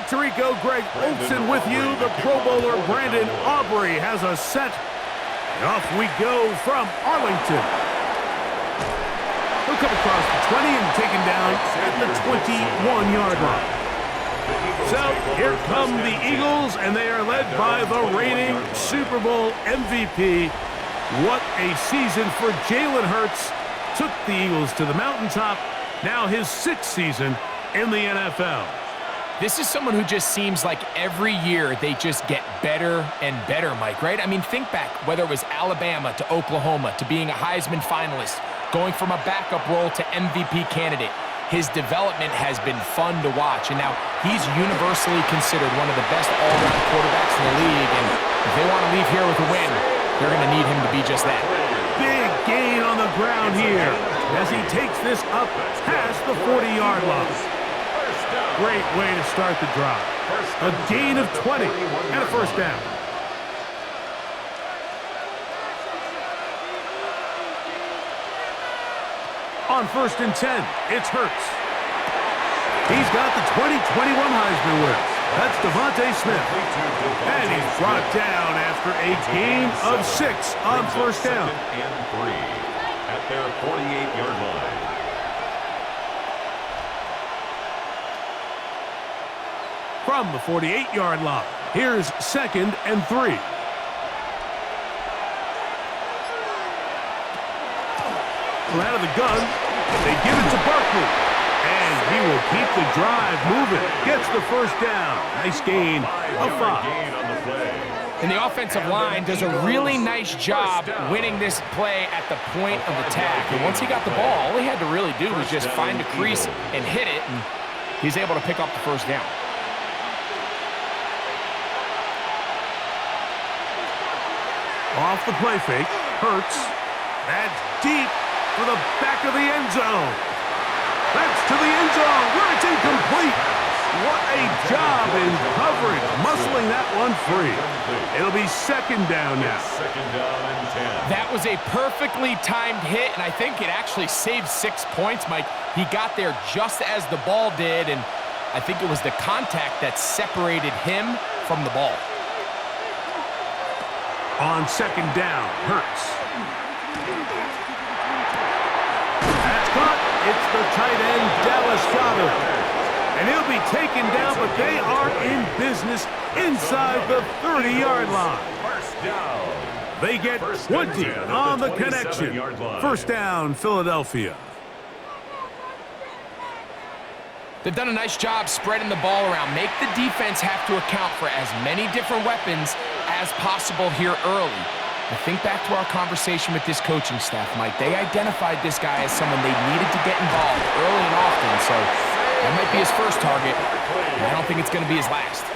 Mike Tirico, Greg Olson with you. The Pro Bowler Brandon Aubrey has a set. And off we go from Arlington. He'll come across the 20 and taken down at the 21-yard line. So here come the Eagles, and they are led by the reigning Super Bowl MVP. What a season for Jalen Hurts. Took the Eagles to the mountaintop. Now his 6th season in the NFL. This is someone who just seems like every year they just get better and better, Mike, right? I mean, think back, whether it was Alabama to Oklahoma to being a Heisman finalist, going from a backup role to MVP candidate. His development has been fun to watch, and now he's universally considered one of the best all-around quarterbacks in the league, and if they want to leave here with a win, they're going to need him to be just that. Big gain on the ground here as he takes this up past the 40-yard line. Great way to start the drive. A gain of 20 and a first down. On 1st and 10, it's Hurts. He's got the 2021 Heisman winner. That's Devontae Smith. And he's brought down after a gain of 6 on first down. And 3 at their 48-yard line. From the 48-yard line, here's 2nd and 3. Out of the gun, they give it to Barkley. And he will keep the drive moving. Gets the first down. Nice gain of 5. And the offensive line does a really nice job winning this play at the point of attack. And once he got the ball, all he had to really do was just find a crease and hit it. And he's able to pick up the first down. Off the play fake, Hurts. That's deep for the back of the end zone. That's to the end zone where it's incomplete. What a job in coverage, muscling that one free. It'll be 2nd down now. 2nd down and 10. That was a perfectly timed hit, and I think it actually saved 6 points, Mike. He got there just as the ball did, and I think it was the contact that separated him from the ball. On 2nd down, Hurts. That's caught. It's the tight end, Dallas Goedert. And he'll be taken down, but they are in business inside the 30-yard line. First down. They get 20 on the connection. First down, Philadelphia. They've done a nice job spreading the ball around. Make the defense have to account for as many different weapons as possible here early. But think back to our conversation with this coaching staff, Mike. They identified this guy as someone they needed to get involved early and often, so that might be his first target. I don't think it's going to be his last.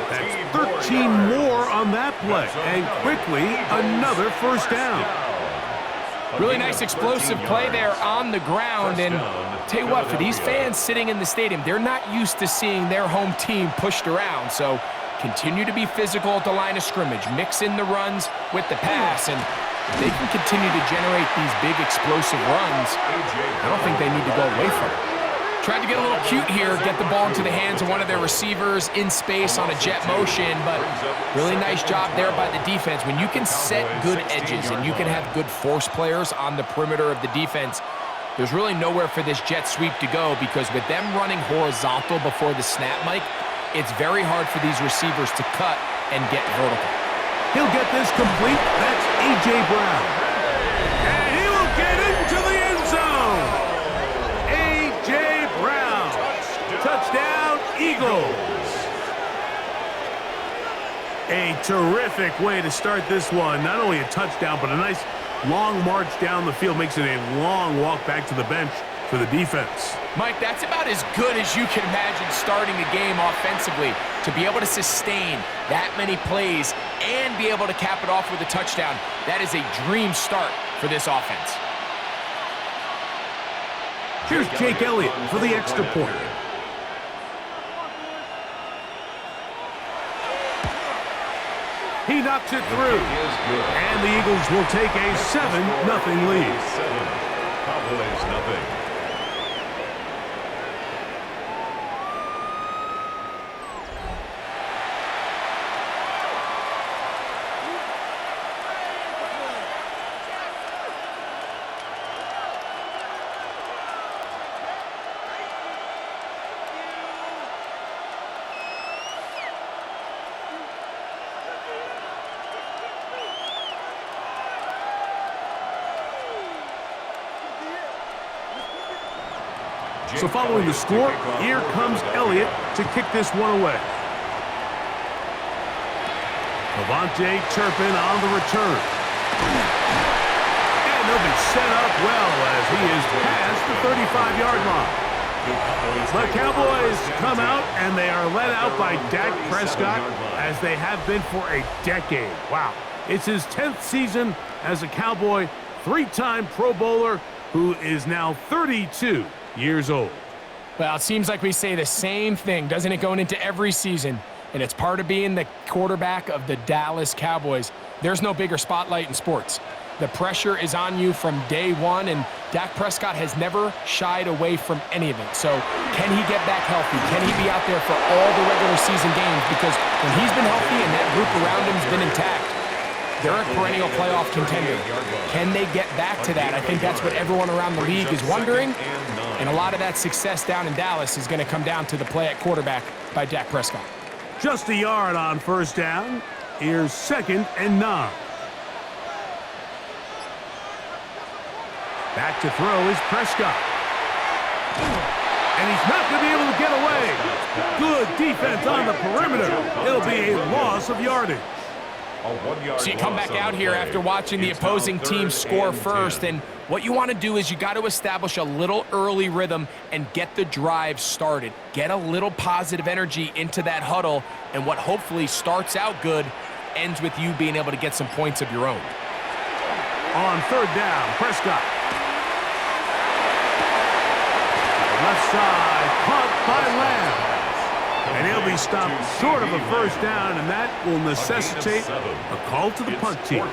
That's 13 more on that play, and quickly another first down. Really nice explosive play there on the ground, and tell you what, for these fans sitting in the stadium, they're not used to seeing their home team pushed around, so continue to be physical at the line of scrimmage, mix in the runs with the pass, and if they can continue to generate these big explosive runs, I don't think they need to go away from it. Tried to get a little cute here, get the ball into the hands of one of their receivers in space on a jet motion, but really nice job there by the defense. When you can set good edges and you can have good force players on the perimeter of the defense, there's really nowhere for this jet sweep to go, because with them running horizontal before the snap, Mike, it's very hard for these receivers to cut and get vertical. He'll get this complete. That's A.J. Brown. And he will get into the end zone. A.J. Brown. Touchdown, Eagles. A terrific way to start this one. Not only a touchdown, but a nice long march down the field. Makes it a long walk back to the bench for the defense. Mike, that's about as good as you can imagine starting a game offensively. To be able to sustain that many plays and be able to cap it off with a touchdown, that is a dream start for this offense. Here's Jake Elliott for the extra point. He knocks it through. And the Eagles will take a 7-0 lead. Cowboys nothing. So following the score, here comes Elliott to kick this one away. Levante Turpin on the return. And they'll be set up well as he is past the 35-yard line. The Cowboys come out, and they are led out by Dak Prescott, as they have been for a decade. Wow. It's his 10th season as a Cowboy, three-time Pro Bowler, who is now 32 years old. Well, it seems like we say the same thing, doesn't it, going into every season? And it's part of being the quarterback of the Dallas Cowboys. There's no bigger spotlight in sports. The pressure is on you from day one, and Dak Prescott has never shied away from any of it. So can he get back healthy? Can he be out there for all the regular season games? Because when he's been healthy and that group around him has been intact, they're a perennial playoff contender. Can they get back to that? I think that's what everyone around the league is wondering. And a lot of that success down in Dallas is going to come down to the play at quarterback by Dak Prescott. Just a yard on first down. Here's 2nd and 9. Back to throw is Prescott. And he's not going to be able to get away. Good defense on the perimeter. It'll be a loss of yardage. So you come back out here after watching the opposing team score first, and what you want to do is you got to establish a little early rhythm and get the drive started. Get a little positive energy into that huddle, and what hopefully starts out good ends with you being able to get some points of your own. On 3rd down, Prescott. Left side, caught by Lamb. And he'll be stopped short of a first down, and that will necessitate a call to the punt team.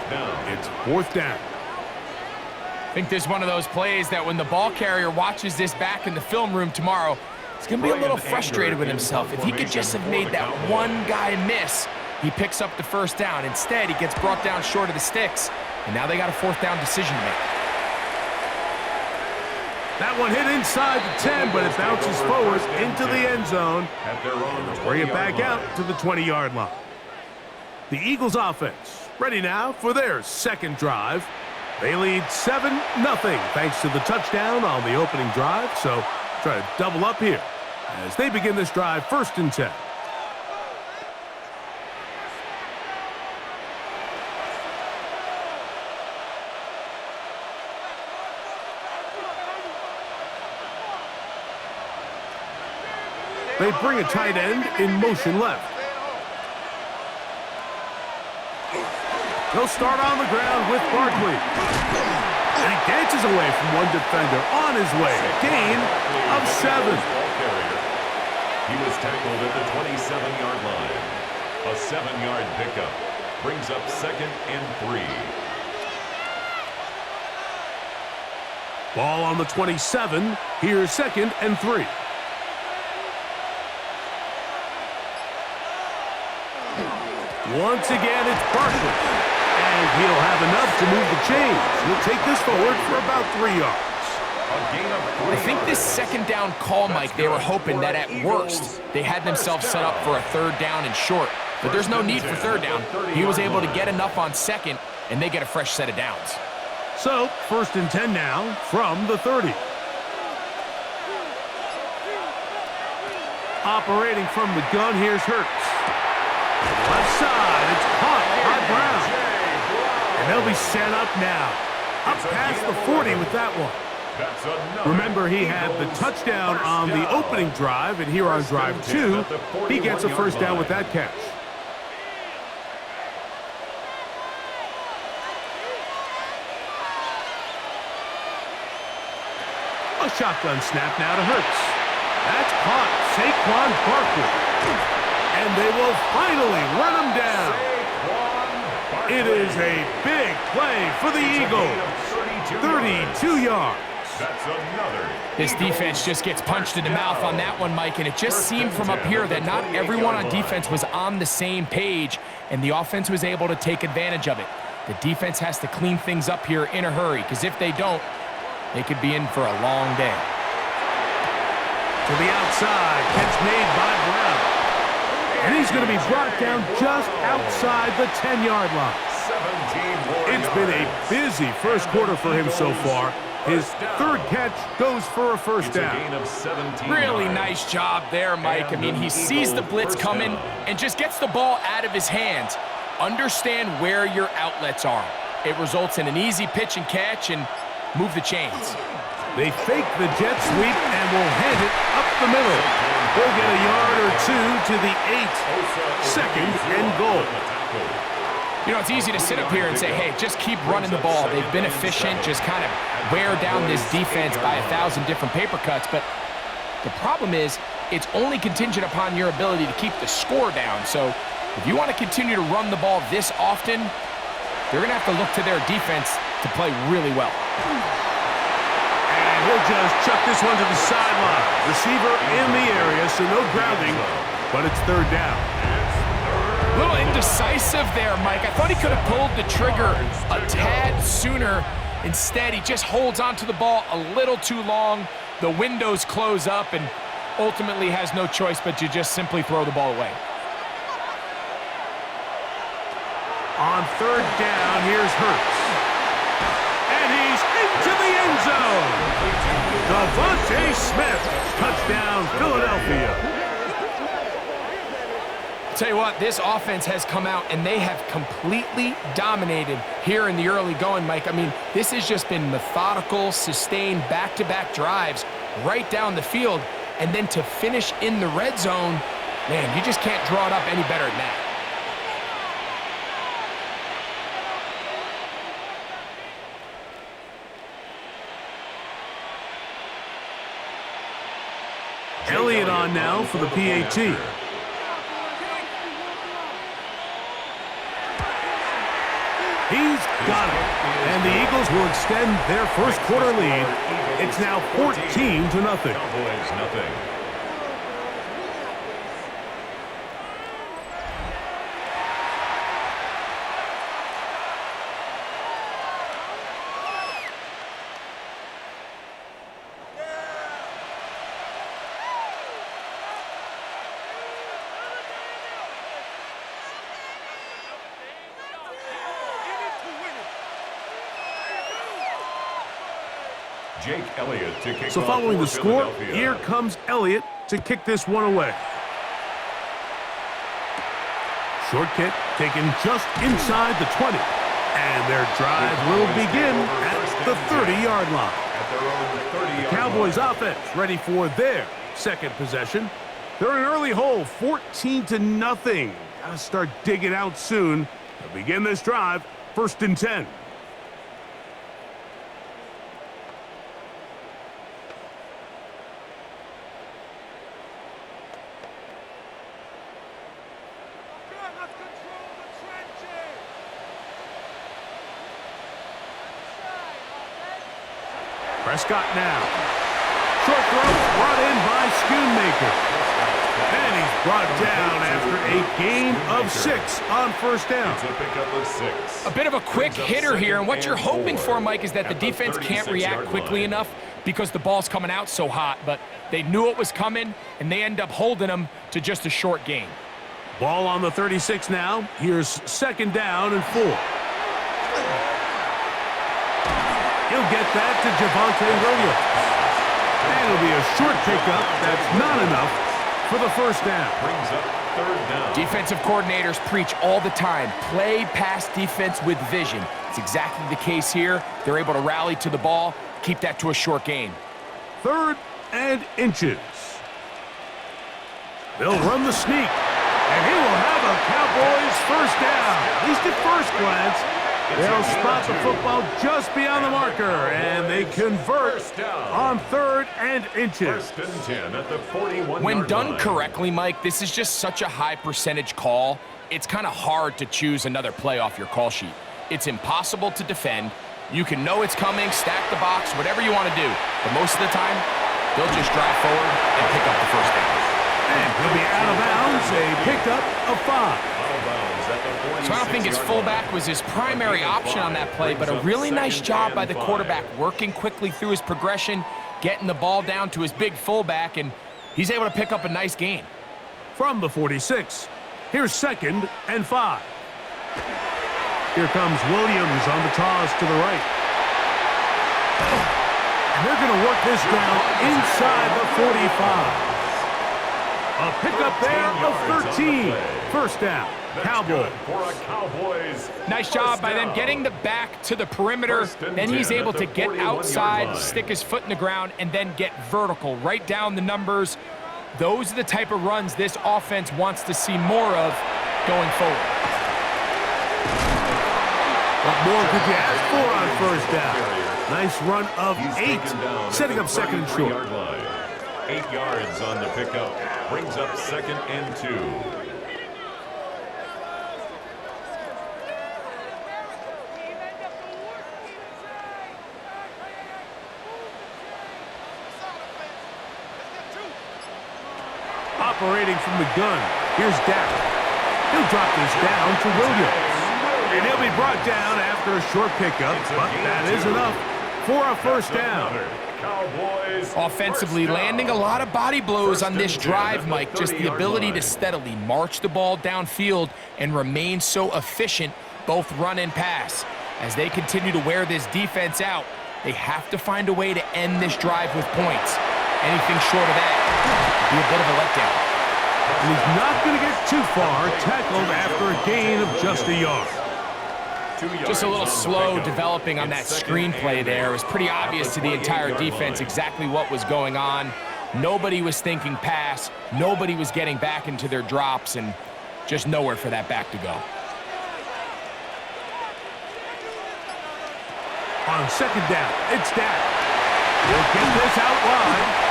It's 4th down. I think this is one of those plays that when the ball carrier watches this back in the film room tomorrow, he's going to be a little frustrated with himself. If he could just have made that one guy miss, he picks up the first down. Instead, he gets brought down short of the sticks, and now they got a 4th down decision to make. That one hit inside the 10, but it bounces forward into the end zone. Bring it back out to the 20-yard line. The Eagles offense ready now for their second drive. They lead 7-0 thanks to the touchdown on the opening drive. So try to double up here as they begin this drive 1st and 10. They bring a tight end in motion left. They'll start on the ground with Barkley. And he dances away from one defender on his way. Gain of 7. He was tackled at the 27-yard line. A 7-yard pickup brings up 2nd and 3. Ball on the 27. Here's 2nd and 3. Once again, it's Barkley. And he'll have enough to move the chains. He'll take this forward for about 3 yards. I think this 2nd down call, Mike, they were hoping that at worst they had themselves set up for a 3rd down and short. But there's no need for 3rd down. He was able to get enough on 2nd, and they get a fresh set of downs. So, 1st and 10 now from the 30. Operating from the gun, here's Hurts. Left side, it's caught by Brown. And they'll be set up now. Up past the 40 with that one. Remember, he had the touchdown on the opening drive, and here on drive 2, he gets a 1st down with that catch. A shotgun snap now to Hurts. That's caught. Saquon Barkley. And they will finally run him down. It is a big play for the Eagles. 32 yards. This defense just gets punched in the mouth on that one, Mike, and it just seemed from up here that not everyone on defense was on the same page, and the offense was able to take advantage of it. The defense has to clean things up here in a hurry, because if they don't, they could be in for a long day. To the outside, catch made by Brown. And he's going to be brought down just outside the 10-yard line. It's been a busy first quarter for him so far. His third catch goes for a first down. Gain of 17 Really yards. nice job there, Mike. I mean, he sees the blitz coming and just gets the ball out of his hands. Understand where your outlets are. It results in an easy pitch and catch and move the chains. They fake the jet sweep and will hand it up the middle. They'll get a yard or two to the 8. Second and goal. You know, it's easy to sit up here and say, hey, just keep running the ball. They've been efficient, just kind of wear down this defense by 1,000 different paper cuts. But the problem is it's only contingent upon your ability to keep the score down. So if you want to continue to run the ball this often, they're going to have to look to their defense to play really well. And he'll just chuck this one to the sideline. Receiver in the area, so no grounding, but it's third down. A little indecisive there, Mike. I thought he could have pulled the trigger a tad sooner. Instead, he just holds onto the ball a little too long. The windows close up and ultimately has no choice but to just simply throw the ball away. On third down, here's Hurts. And he's into the end zone. Devontae Smith, touchdown, Philadelphia. Tell you what, this offense has come out and they have completely dominated here in the early going, Mike. I mean, this has just been methodical, sustained, back-to-back drives right down the field. And then to finish in the red zone, man, you just can't draw it up any better than that. Elliott on now for the PAT. He's got it. And the Eagles will extend their first quarter lead. It's now 14-0. Cowboys nothing. Jake Elliott to kick So off following for the score, Philadelphia. here comes Elliott to kick this one away. Short kick taken just inside the 20. And their drive will begin at the 30-yard line. At their own 30-yard Cowboys line. offense ready for their second possession. They're in an early hole, 14-0. Gotta start digging out soon. They'll begin this drive, 1st and 10. Prescott now. Short throw brought in by Schoonmaker. And he's brought down after a gain of 6 on first down. It's a pickup of 6. A bit of a quick hitter here, and what you're hoping for, Mike, is that the defense can't react quickly enough because the ball's coming out so hot, but they knew it was coming, and they end up holding them to just a short gain. Ball on the 36 now. Here's 2nd down and 4. He'll get that to Javonte Williams. And it'll be a short pickup. That's not enough for the first down. Brings up 3rd down. Defensive coordinators preach all the time, play pass defense with vision. It's exactly the case here. They're able to rally to the ball, keep that to a short gain. 3rd and inches. They'll run the sneak. And he will have a Cowboys first down. At least at first glance. They'll spot the football just beyond the marker, and they convert on 3rd and inches. 1st and 10 at the 41-yard When done line. correctly, Mike, this is just such a high percentage call. It's kind of hard to choose another play off your call sheet. It's impossible to defend. You can know it's coming, stack the box, whatever you want to do. But most of the time, they'll just drive forward and pick up the first down. And he'll be out of bounds, a pickup of 5. So I don't think his fullback was his primary option on that play, but a really nice job by the quarterback working quickly through his progression, getting the ball down to his big fullback, and he's able to pick up a nice gain. From the 46, here's 2nd and 5. Here comes Williams on the toss to the right. they're going to work this down inside the 45. A pickup there of 13. First down, Cowboys. Nice job by them getting the back to the perimeter. Then he's able to get outside, stick his foot in the ground, and then get vertical, right down the numbers. Those are the type of runs this offense wants to see more of going forward. What more could you ask for on first down? Nice run of 8, setting up second and short. 8 yards on the pickup, brings up second and 2. Operating from the gun, here's Dak. He'll drop this down to Williams. And he'll be brought down after a short pickup, but that is enough for a first down. Offensively, landing a lot of body blows on this drive, Mike. Just the ability to steadily march the ball downfield and remain so efficient, both run and pass. As they continue to wear this defense out, they have to find a way to end this drive with points. Anything short of that would be a bit of a letdown. And he's not going to get too far, tackled after a gain of just a yard. Just a little slow developing on that screenplay there. It was pretty obvious to the entire defense exactly what was going on. Nobody was thinking pass. Nobody was getting back into their drops, and just nowhere for that back to go. On second down, it's Dak. He'll get this out wide.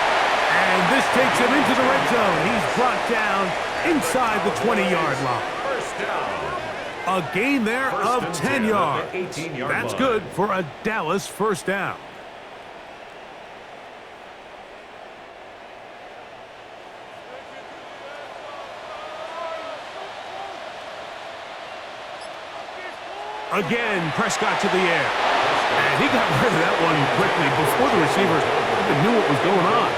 And this takes him into the red zone. He's brought down inside the 20-yard line. First down. A gain there of 10 yards. That's good for a Dallas first down. Again, Prescott to the air. And he got rid of that one quickly before the receiver even knew what was going on.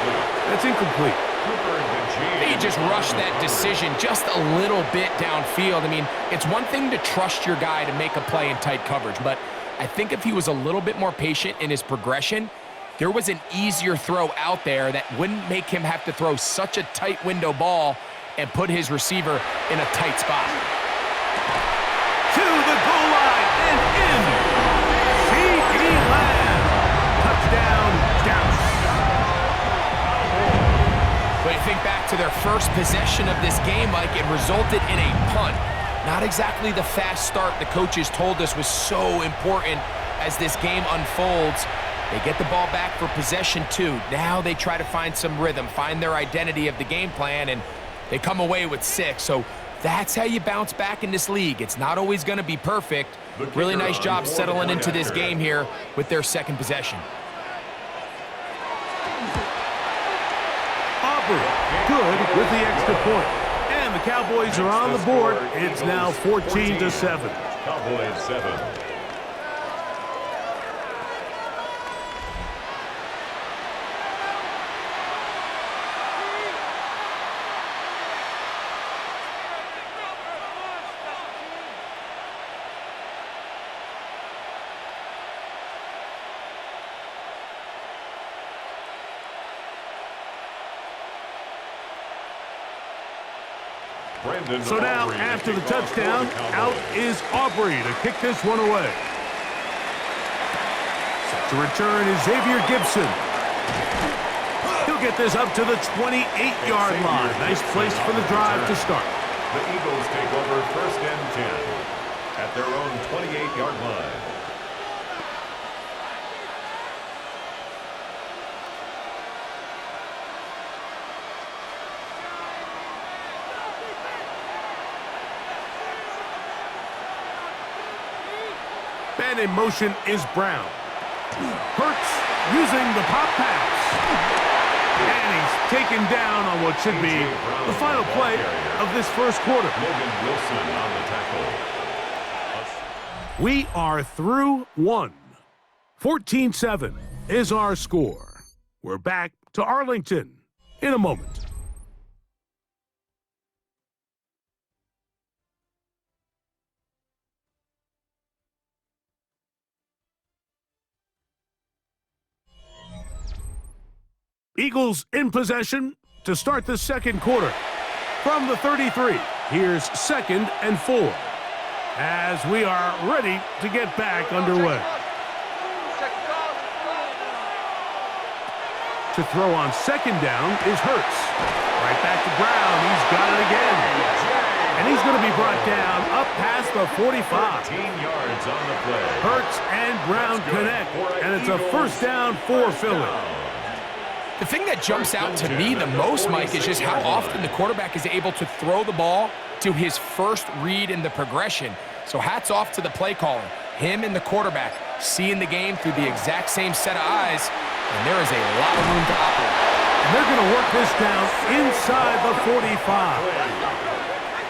That's incomplete. He just rushed that decision just a little bit downfield. I mean, it's one thing to trust your guy to make a play in tight coverage, but I think if he was a little bit more patient in his progression, there was an easier throw out there that wouldn't make him have to throw such a tight window ball and put his receiver in a tight spot. To the goal line and in. C.D. Lamb. Touchdown, Dallas. But you think back to their first possession of this game, Mike, it resulted in a punt. Not exactly the fast start the coaches told us was so important as this game unfolds. They get the ball back for possession 2. Now they try to find some rhythm, find their identity of the game plan, and they come away with 6. So that's how you bounce back in this league. It's not always going to be perfect. Really nice job settling into this game here with their second possession. Good with the extra point. And the Cowboys are on the board. It's now 14-7. Cowboys 7. So now, after the touchdown, out is Aubrey to kick this one away. Set to return is Xavier Gibson. He'll get this up to the 28-yard line. Nice place for the drive to start. The Eagles take over first and 10 at their own 28-yard line. And in motion is Brown. Hurts using the pop pass. And he's taken down on what should be the final play of this first quarter. Logan Wilson on the tackle. We are through one. 14-7 is our score. We're back to Arlington in a moment. Eagles in possession to start the second quarter. From the 33, here's 2nd and 4. As we are ready to get back underway. To throw on 2nd down is Hurts. Right back to Brown. He's got it again. And he's going to be brought down up past the 45. 13 yards on the play. Hurts and Brown connect, and it's a first down for Philly. The thing that jumps out to me the most, Mike, is just how often the quarterback is able to throw the ball to his first read in the progression. So hats off to the play caller. Him and the quarterback seeing the game through the exact same set of eyes, and there is a lot of room to operate. And they're going to work this down inside the 45.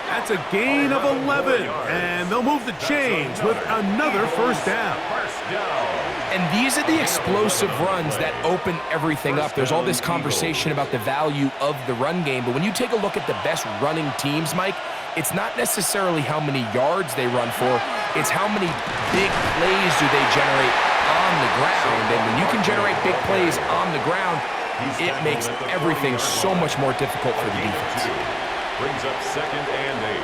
That's a gain of 11, and they'll move the chains with another first down. And these are the explosive runs that open everything up. There's all this conversation about the value of the run game, but when you take a look at the best running teams, Mike, it's not necessarily how many yards they run for, it's how many big plays do they generate on the ground. And when you can generate big plays on the ground, it makes everything so much more difficult for the defense. Brings up 2nd and 8.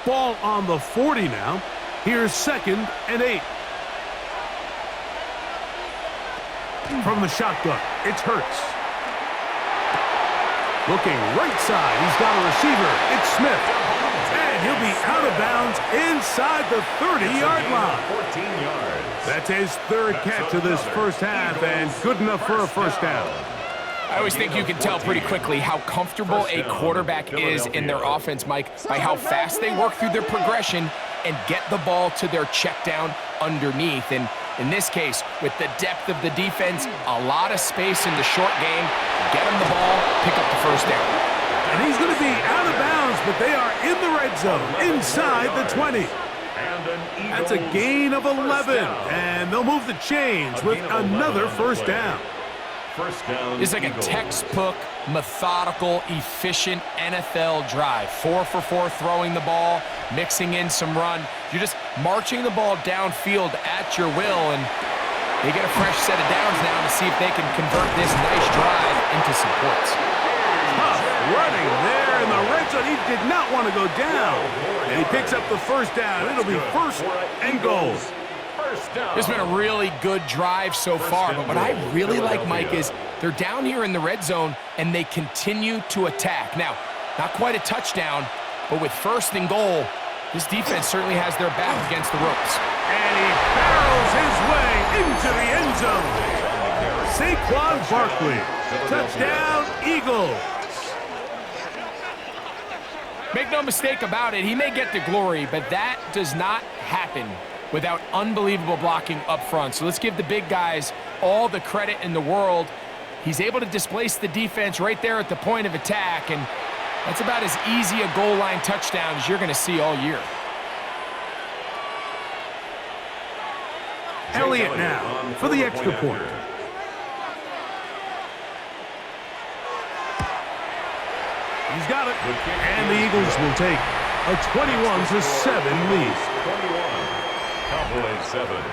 Ball on the 40 now. Here's 2nd and 8. From the shotgun, it's Hurts. Looking right side, he's got a receiver. It's Smith. And he'll be out of bounds inside the 30-yard line. 14 yards. That's his 3rd catch of this first half, and good enough for a first down. I always think you can tell pretty quickly how comfortable a quarterback is in their offense, Mike, by how fast they work through their progression and get the ball to their check down underneath. And in this case, with the depth of the defense, a lot of space in the short game, get him the ball, pick up the first down. And he's going to be out of bounds, but they are in the red zone, inside the 20. That's a gain of 11, and they'll move the chains with another first down. It's like a textbook, methodical, efficient NFL drive. 4 for 4 throwing the ball, mixing in some run. You're just marching the ball downfield at your will, and they get a fresh set of downs now to see if they can convert this nice drive into some points. Tough running there in the red zone. He did not want to go down, and he picks up the first down. It'll be 1st and goal. It's been a really good drive so far, but what I really like, Mike, is they're down here in the red zone, and they continue to attack. Now, not quite a touchdown, but with 1st and goal, this defense certainly has their back against the ropes. And he barrels his way into the end zone. Saquon Barkley, touchdown, Eagles. Make no mistake about it, he may get the glory, but that does not happen without unbelievable blocking up front. So let's give the big guys all the credit in the world. He's able to displace the defense right there at the point of attack, and that's about as easy a goal line touchdown as you're going to see all year. Elliott now for the extra point. He's got it, and the Eagles will take a 21-7 lead. 21. Cowboys 7.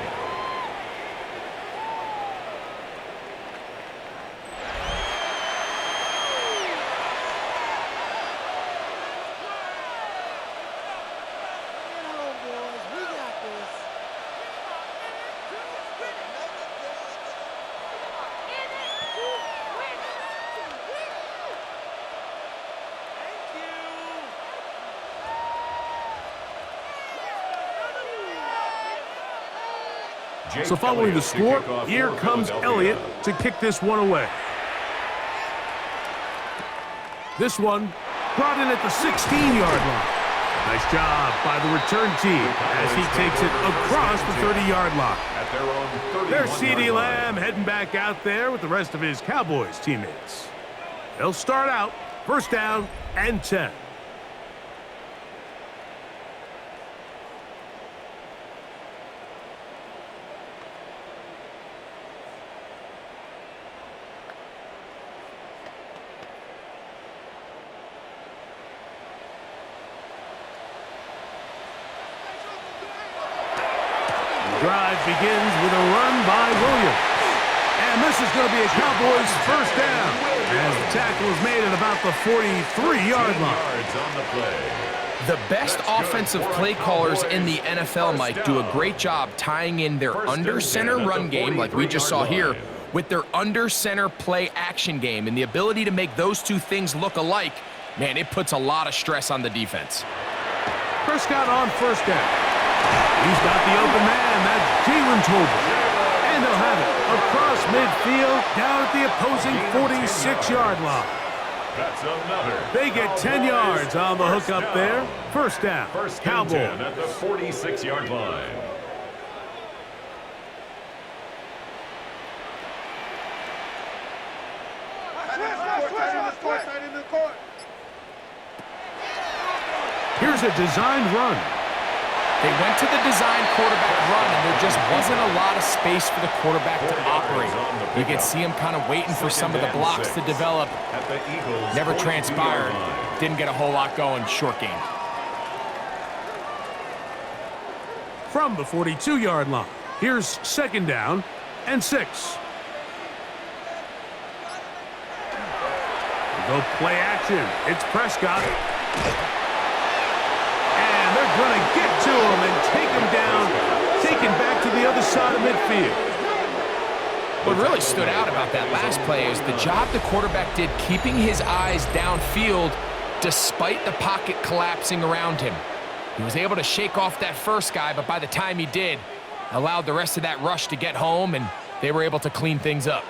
So following the score, here comes Elliott to kick this one away. This one brought in at the 16-yard line. Nice job by the return team as he takes it across the 30-yard line. There's CeeDee Lamb heading back out there with the rest of his Cowboys teammates. They'll start out 1st down and 10. drive begins with a run by Williams. And this is going to be a Cowboys first down as the tackle is made at about the 43-yard line. The best offensive play callers in the NFL, Mike, do a great job tying in their under-center run game, like we just saw here, with their under-center play action game. And the ability to make those two things look alike, man, it puts a lot of stress on the defense. Prescott on first down. He's got the open man. That's Jalen Tolbert. And they'll have it across midfield down at the opposing 46-yard line. That's another. They get 10 yards on the hook up there. First down, Cowboys. At the 46-yard line. Here's a designed run. They went to the design quarterback run, and there just wasn't a lot of space for the quarterback to operate. You could see him kind of waiting for some of the blocks to develop. Never transpired. Didn't get a whole lot going. Short game. From the 42-yard line, here's second down and 6. Go play action. It's Prescott. And they're going to get to him and take him down, taken back to the other side of midfield. What really stood out about that last play is the job the quarterback did keeping his eyes downfield despite the pocket collapsing around him. He was able to shake off that first guy, but by the time he did, allowed the rest of that rush to get home, and they were able to clean things up.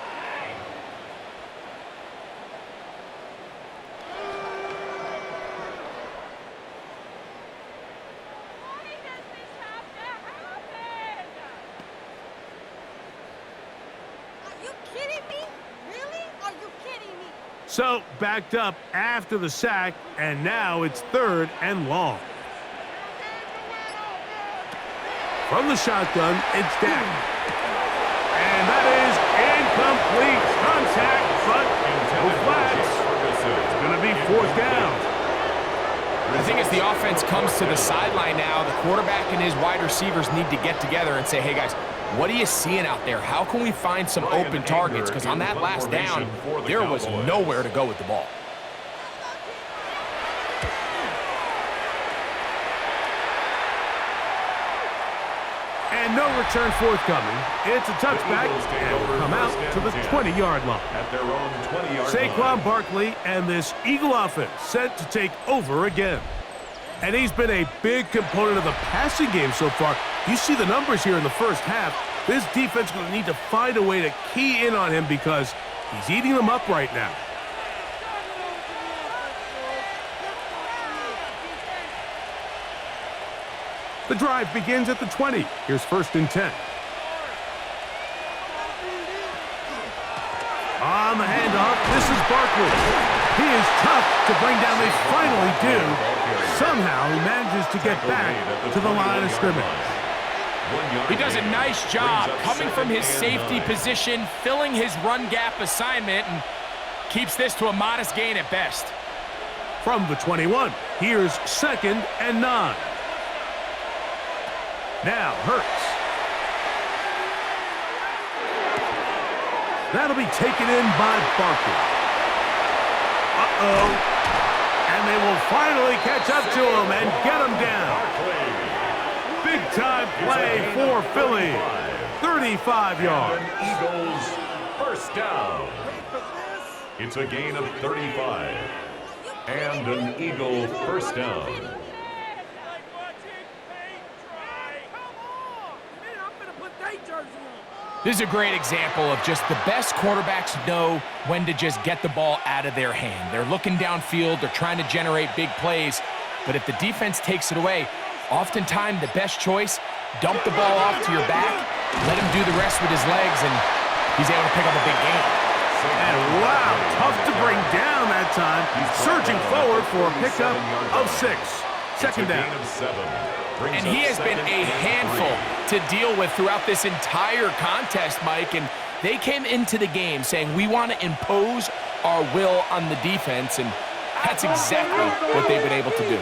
So, backed up after the sack, and now it's third and long. From the shotgun, it's down. And that is incomplete. Contact, but no flags. It's going to be fourth down. I think as the offense comes to the sideline now, the quarterback and his wide receivers need to get together and say, hey, guys, what are you seeing out there? How can we find some open targets? Because on that last down, there was nowhere to go with the ball. And no return forthcoming. It's a touchback, and will come out to the 20-yard line. At their own 20-yard Saquon line. Barkley and this Eagle offense set to take over again. And he's been a big component of the passing game so far. You see the numbers here in the first half. This defense is going to need to find a way to key in on him because he's eating them up right now. The drive begins at the 20. Here's first and 10. On the handoff, this is Barkley. He is tough to bring down. They finally do. Somehow he manages to get back to the line of scrimmage. He does a nice job coming from his safety position, filling his run gap assignment, and keeps this to a modest gain at best. From the 21, here's second and 9. Now Hurts. That'll be taken in by Barkley. Uh-oh. And they will finally catch up to him and get him down. Big-time play for Philly. 35 yards. Eagles first down. It's a gain of 35. And an Eagle first down. This is a great example of just the best quarterbacks know when to just get the ball out of their hand. They're looking downfield, they're trying to generate big plays, but if the defense takes it away, oftentimes the best choice, dump the ball off to your back, let him do the rest with his legs, and he's able to pick up a big gain. And wow, tough to bring down that time. Surging forward for a pickup of 6. Second down. And he has been a handful to deal with throughout this entire contest, Mike. And they came into the game saying, we want to impose our will on the defense. And that's exactly what they've been able to do.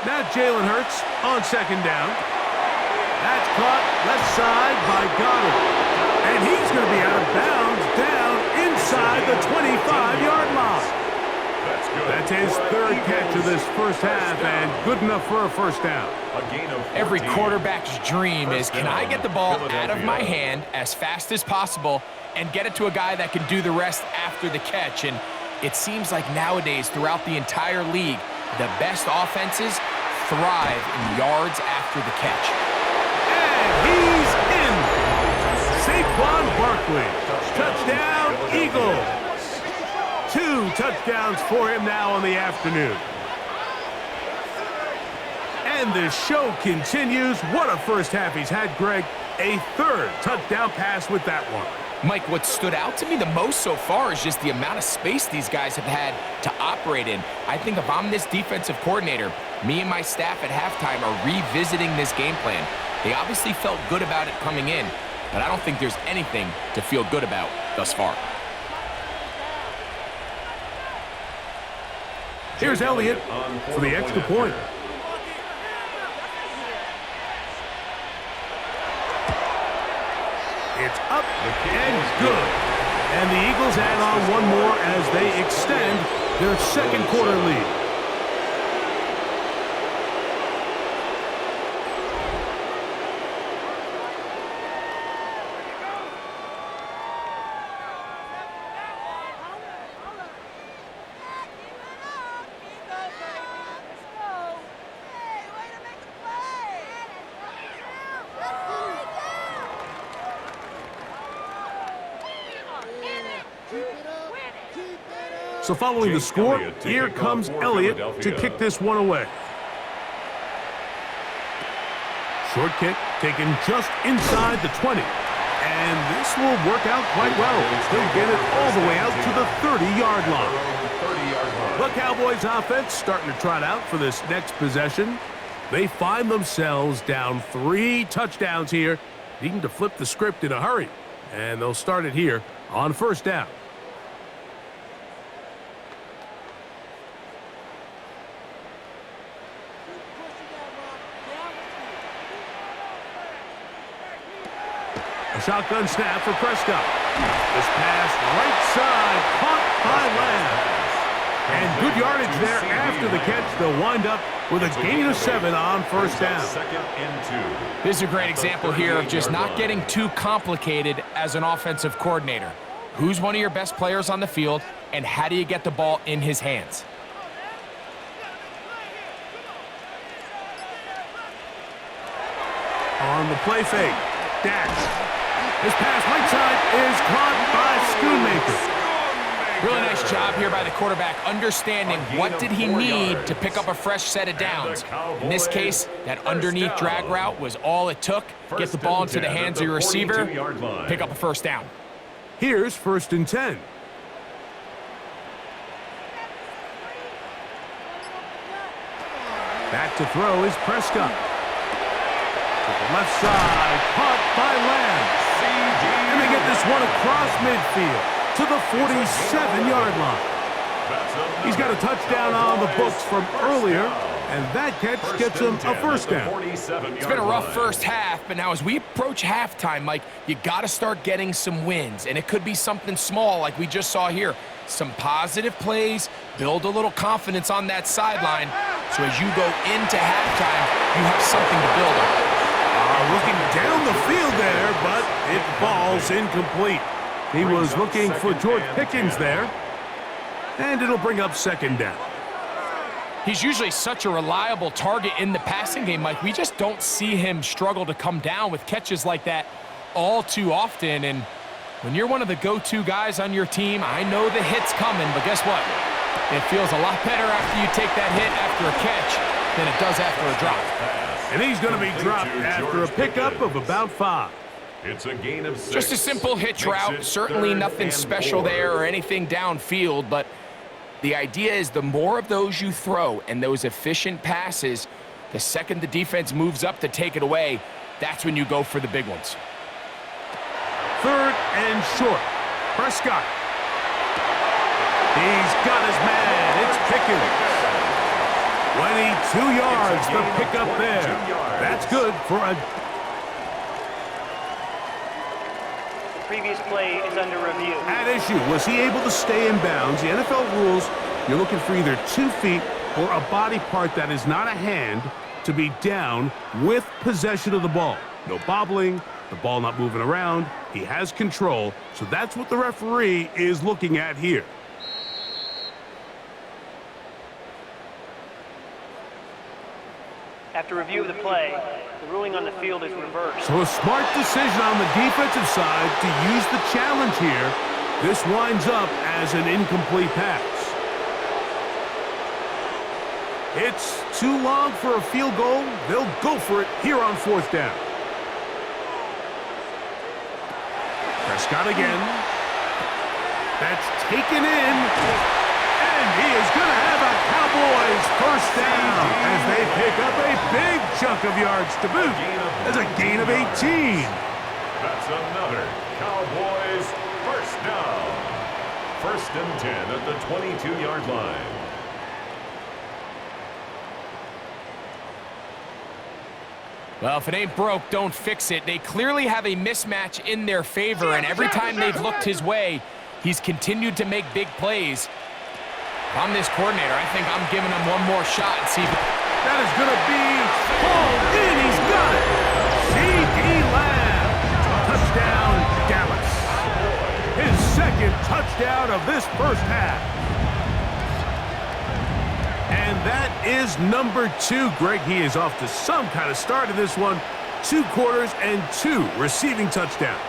Now Jalen Hurts on second down. That's caught left side by Goddard. And he's going to be out of bounds down inside the 25-yard line. That's his third catch of this first half and good enough for a first down. Every quarterback's dream is, can I get the ball out of my hand as fast as possible and get it to a guy that can do the rest after the catch? And it seems like nowadays throughout the entire league, the best offenses thrive in yards after the catch. And he's in. Saquon Barkley. Touchdown, Eagles. 2 touchdowns for him now in the afternoon. And the show continues. What a first half he's had, Greg. A third touchdown pass with that one. Mike, what stood out to me the most so far is just the amount of space these guys have had to operate in. I think if I'm this defensive coordinator, me and my staff at halftime are revisiting this game plan. They obviously felt good about it coming in, but I don't think there's anything to feel good about thus far. Here's Elliott for the extra point. It's up and good. And the Eagles add on one more as they extend their second quarter lead. So following the score, here comes Elliott to kick this one away. Short kick taken just inside the 20. And this will work out quite well. He'll get it all the way out to the 30-yard line. The Cowboys offense starting to trot out for this next possession. They find themselves down 3 touchdowns here, needing to flip the script in a hurry. And they'll start it here on first down. A shotgun snap for Prescott. This pass right side, caught by Lamb. And good yardage there after the catch. They'll wind up with a gain of 7 on first down. This is a great example here of just not getting too complicated as an offensive coordinator. Who's one of your best players on the field, and how do you get the ball in his hands? On the play fake, Dax. His pass right side is caught by Schoonmaker. Really nice job here by the quarterback, understanding what did he need to pick up a fresh set of downs. In this case, that underneath drag route was all it took. Get the ball into the hands of your receiver, pick up a first down. Here's 1st and 10. Back to throw is Prescott. To the left side, caught by Lamb. And they get this one across midfield to the 47-yard line. He's got a touchdown on the books from earlier, and that catch gets him a first down. It's been a rough first half, but now as we approach halftime, Mike, you got to start getting some wins, and it could be something small like we just saw here. Some positive plays, build a little confidence on that sideline, so as you go into halftime, you have something to build on. Looking down the field there, but it falls incomplete. He was looking for George Pickens there, and it'll bring up second down. He's usually such a reliable target in the passing game, Mike. We just don't see him struggle to come down with catches like that all too often. And when you're one of the go-to guys on your team, I know the hit's coming, but guess what? It feels a lot better after you take that hit after a catch than it does after a drop. And he's going to be dropped after a pickup of about 5. It's a gain of 6. Just a simple hitch route. Certainly nothing special there or anything downfield, but the idea is the more of those you throw and those efficient passes, the second the defense moves up to take it away, that's when you go for the big ones. 3rd and short. Prescott. He's got his man. It's Pickens. When he 2 yards, the pickup there. That's good for a... The previous play is under review. At issue, was he able to stay in bounds? The NFL rules, you're looking for either 2 feet or a body part that is not a hand to be down with possession of the ball. No bobbling, the ball not moving around. He has control, so that's what the referee is looking at here. After review of the play, the ruling on the field is reversed. So a smart decision on the defensive side to use the challenge here. This winds up as an incomplete pass. It's too long for a field goal. They'll go for it here on 4th down. Prescott again. That's taken in. And he is going to have a Cowboys first down as they pick up a big chunk of yards to boot. That's a gain of 18. That's another Cowboys first down. 1st and 10 at the 22-yard line. Well, if it ain't broke, don't fix it. They clearly have a mismatch in their favor, and every time they've looked his way, he's continued to make big plays. If I'm this coordinator, I think I'm giving him one more shot and see if... That is going to be pulled in. He's got it. C.D. Lamb. Touchdown, Dallas. His 2nd touchdown of this first half. And that is number 2. Greg, he is off to some kind of start in this one. 2 quarters and 2 receiving touchdowns.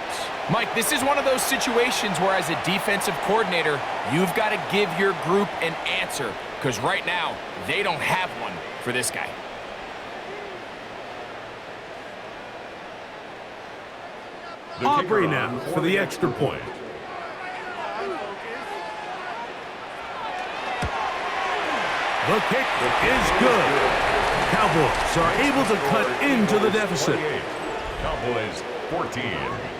Mike, this is one of those situations where as a defensive coordinator, you've got to give your group an answer, because right now, they don't have one for this guy. Aubrey now for the extra point. The kick is good. Cowboys are able to cut into the deficit. Cowboys 14.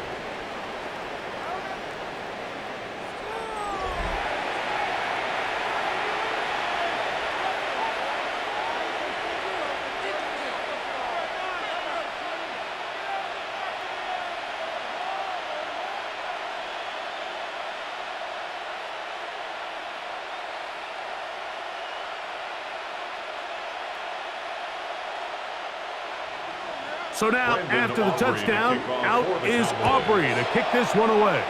So now, after the touchdown, out is Aubrey to kick this one away.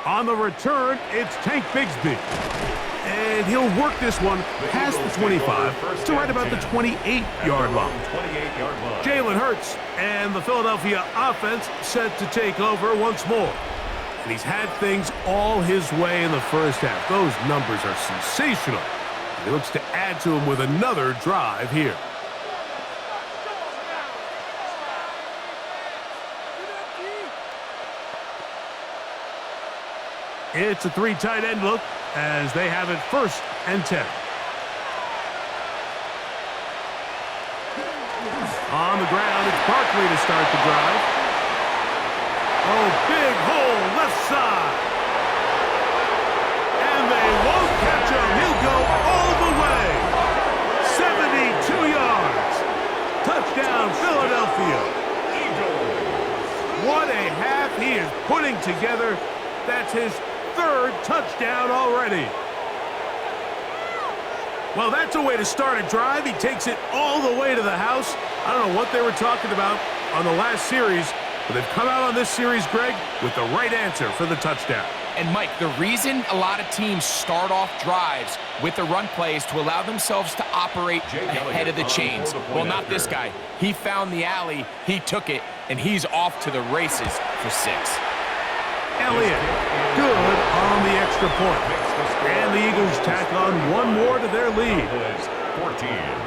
On the return, it's Tank Bigsby. And he'll work this one past the 25 to right about the 28-yard line. Jalen Hurts and the Philadelphia offense set to take over once more. And he's had things all his way in the first half. Those numbers are sensational. He looks to add to them with another drive here. It's a 3 tight end look as they have it 1st and 10. On the ground, it's Barkley to start the drive. Oh, big hole left side. And they won't catch him. He'll go all the way. 72 yards. Touchdown, Philadelphia. What a half he is putting together. That's his 3rd touchdown already. Well, that's a way to start a drive. He takes it all the way to the house. I don't know what they were talking about on the last series, but they've come out on this series, Greg, with the right answer for the touchdown. And, Mike, the reason a lot of teams start off drives with the run play is to allow themselves to operate ahead of the chains. Well, not this guy. He found the alley, he took it, and he's off to the races for 6. Elliott, good on the extra point. And the Eagles tack on one more to their lead. 14.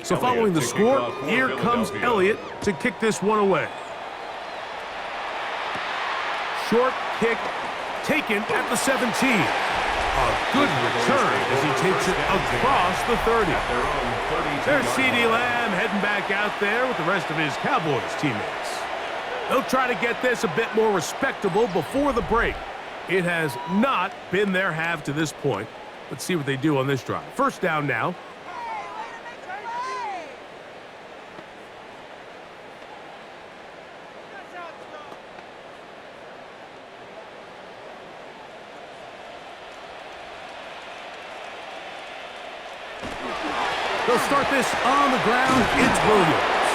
So following the score, here comes Elliott to kick this one away. Short kick taken at the 17. A good return as he takes it across the 30. There's CeeDee Lamb heading back out there with the rest of his Cowboys teammates. They'll try to get this a bit more respectable before the break. It has not been their half to this point. Let's see what they do on this drive. First down now. They'll start this on the ground. It's Williams.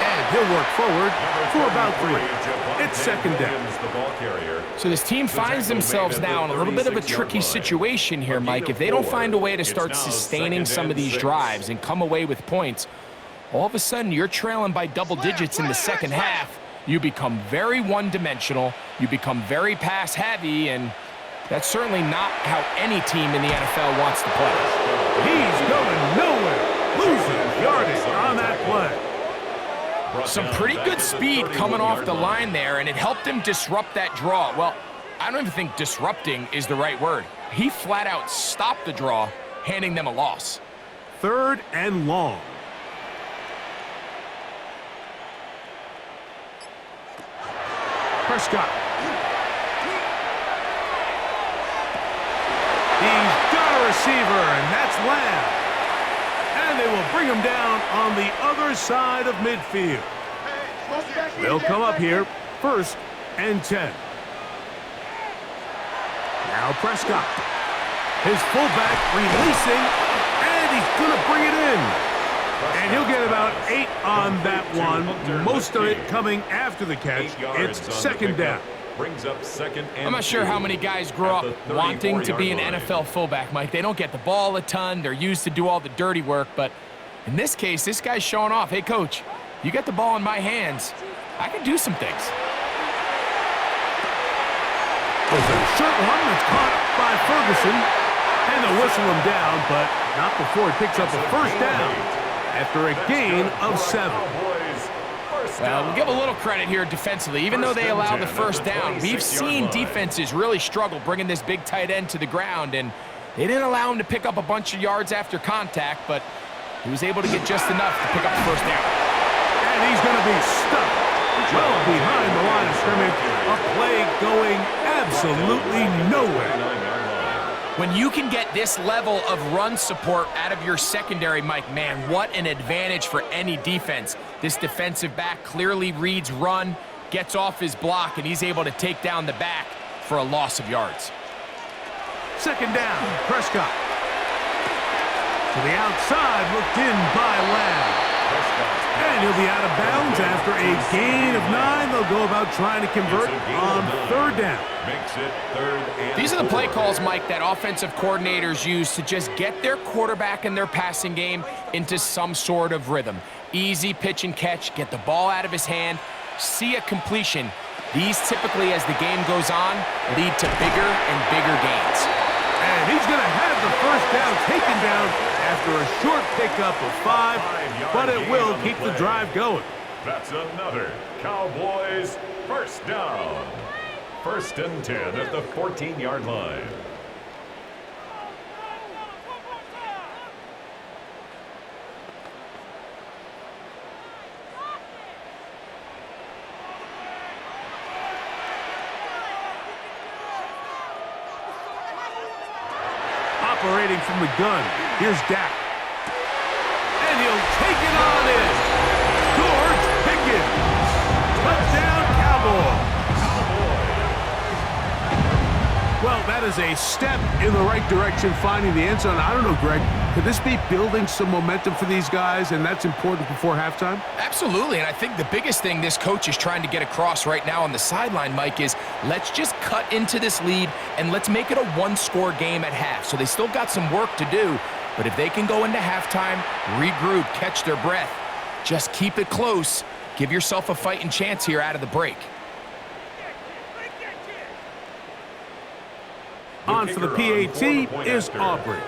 And he'll work forward for about 3. It's second down. So this team finds themselves now in a little bit of a tricky situation here, Mike. If they don't find a way to start sustaining some of these drives and come away with points, all of a sudden you're trailing by double digits in the second half. You become very one-dimensional. You become very pass-heavy, and that's certainly not how any team in the NFL wants to play. He's going nowhere. Losing yardage on that play. Some pretty good speed coming off the line there, and it helped him disrupt that draw. Well, I don't even think disrupting is the right word. He flat out stopped the draw, handing them a loss. Third and long. Prescott. He's got a receiver, and that's Lamb. And they will bring him down on the other side of midfield. They'll come up here, 1st and 10. Now Prescott. His fullback releasing, and he's going to bring it in. And he'll get about 8 on that one, most of it coming after the catch. It's second down. Brings up second and I'm not sure how many guys grow up wanting to be an NFL fullback, Mike. They don't get the ball a ton. They're used to do all the dirty work. But in this case, this guy's showing off. Hey, coach, you got the ball in my hands. I can do some things. There's a short one that's caught by Ferguson. And they'll whistle him down, but not before he picks up a first down after a gain of 7. Well, we'll give a little credit here defensively. Even though they allowed the first down, we've seen defenses really struggle bringing this big tight end to the ground, and they didn't allow him to pick up a bunch of yards after contact, but he was able to get just enough to pick up the first down. And he's going to be stuck well behind the line of scrimmage. A play going absolutely nowhere. When you can get this level of run support out of your secondary, Mike, man, what an advantage for any defense. This defensive back clearly reads run, gets off his block, and he's able to take down the back for a loss of yards. Second down, Prescott. To the outside, looked in by Lamb. And he'll be out of bounds after a gain of 9. They'll go about trying to convert on 3rd down. These are the play calls, Mike, that offensive coordinators use to just get their quarterback and their passing game into some sort of rhythm. Easy pitch and catch, get the ball out of his hand, see a completion. These typically, as the game goes on, lead to bigger and bigger gains. And he's going to have the first down taken down after a short pickup of 5, but it will keep the drive going. That's another Cowboys first down. 1st and 10 at the 14-yard line. Operating from the gun, here's Dak. And he'll take it on in. George Pickens. Touchdown, Cowboys. Well, that is a step in the right direction, finding the end zone. I don't know, Greg, could this be building some momentum for these guys, and that's important before halftime? Absolutely, and I think the biggest thing this coach is trying to get across right now on the sideline, Mike, is let's just cut into this lead and let's make it a one-score game at half. So they still got some work to do, but if they can go into halftime, regroup, catch their breath, just keep it close, give yourself a fighting chance here out of the break. On for the PAT is Aubrey.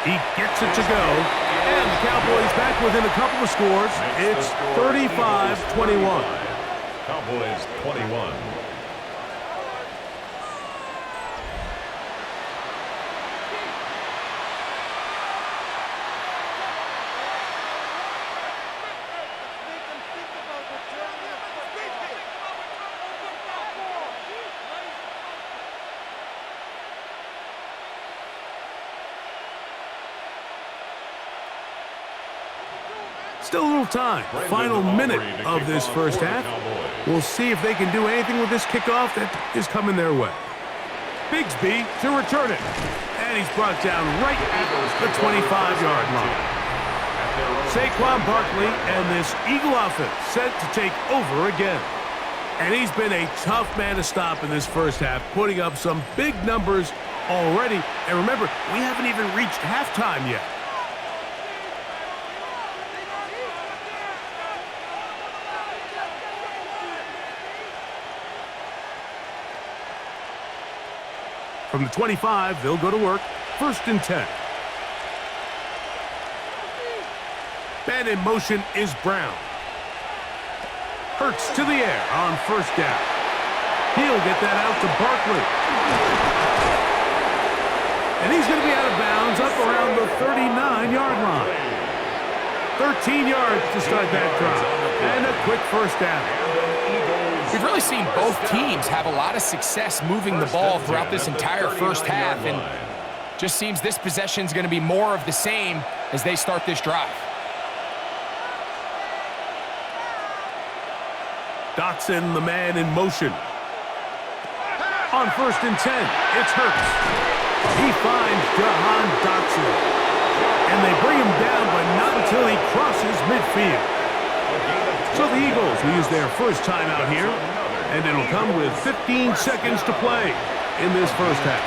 He gets it to go. And the Cowboys back within a couple of scores. It's 35-21. Cowboys 21. Still a little time. Final minute of this first half. We'll see if they can do anything with this kickoff that is coming their way. Bigsby to return it. And he's brought down right at the 25-yard line. Saquon Barkley and this Eagle offense set to take over again. And he's been a tough man to stop in this first half, putting up some big numbers already. And remember, we haven't even reached halftime yet. From the 25, they'll go to work. 1st and 10. Man in motion is Brown. Hurts to the air on 1st down. He'll get that out to Barkley. And he's going to be out of bounds up around the 39-yard line. 13 yards to start that drive. And a quick 1st down. We've really seen both teams have a lot of success moving the ball throughout this entire first half, and just seems this possession is going to be more of the same as they start this drive. Dotson, the man in motion. On 1st and 10, it's Hurts. He finds Jahan Dotson. And they bring him down, but not until he crosses midfield. So the Eagles will use their first timeout here, and it'll come with 15 seconds to play in this first half.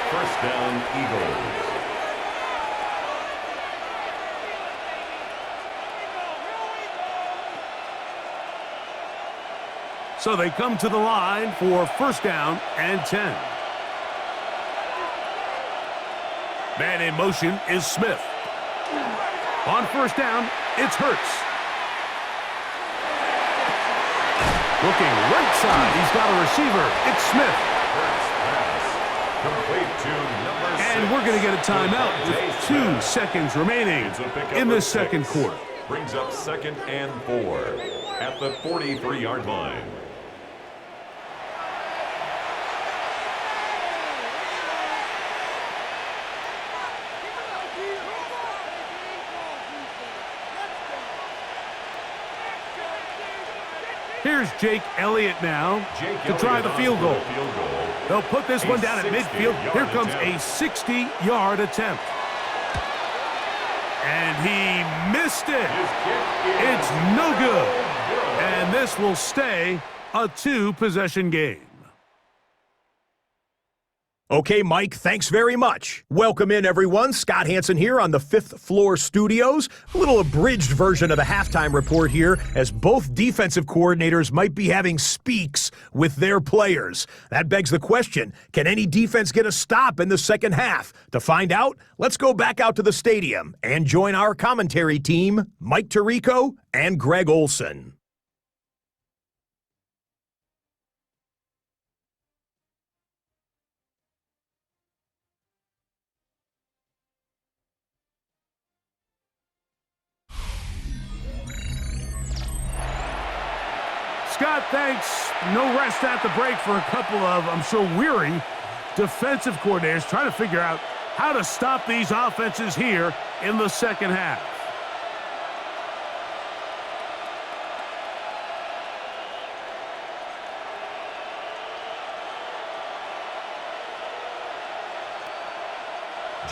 1st down, Eagles. So they come to the line for 1st down and 10. Man in motion is Smith. On 1st down, it's Hurts. Looking right side, he's got a receiver. It's Smith. And we're going to get a timeout with 2 seconds remaining in the second quarter. Brings up 2nd and 4 at the 43-yard line. Here's Jake Elliott now to try the field goal. They'll put this one down at midfield. Here comes a 60-yard attempt. And he missed it. It's no good. And this will stay a 2-possession game. Okay, Mike, thanks very much. Welcome in, everyone. Scott Hansen here on the 5th Floor Studios. A little abridged version of the halftime report here, as both defensive coordinators might be having speaks with their players. That begs the question, can any defense get a stop in the second half? To find out, let's go back out to the stadium and join our commentary team, Mike Tirico and Greg Olson. Scott, thanks. No rest at the break for a couple of, I'm sure, weary defensive coordinators trying to figure out how to stop these offenses here in the second half.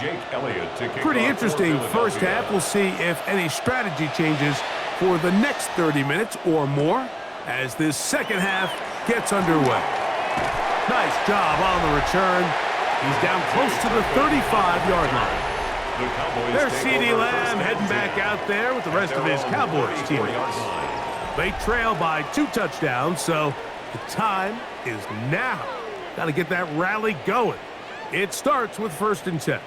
Jake Elliott to kick Pretty off interesting for first half. We'll see if any strategy changes for the next 30 minutes or more as this second half gets underway. Nice job on the return. He's down close to the 35-yard line. There's CeeDee Lamb heading back out there with the rest of his Cowboys teammates. They trail by 2 touchdowns, so the time is now. Got to get that rally going. It starts with 1st and 10.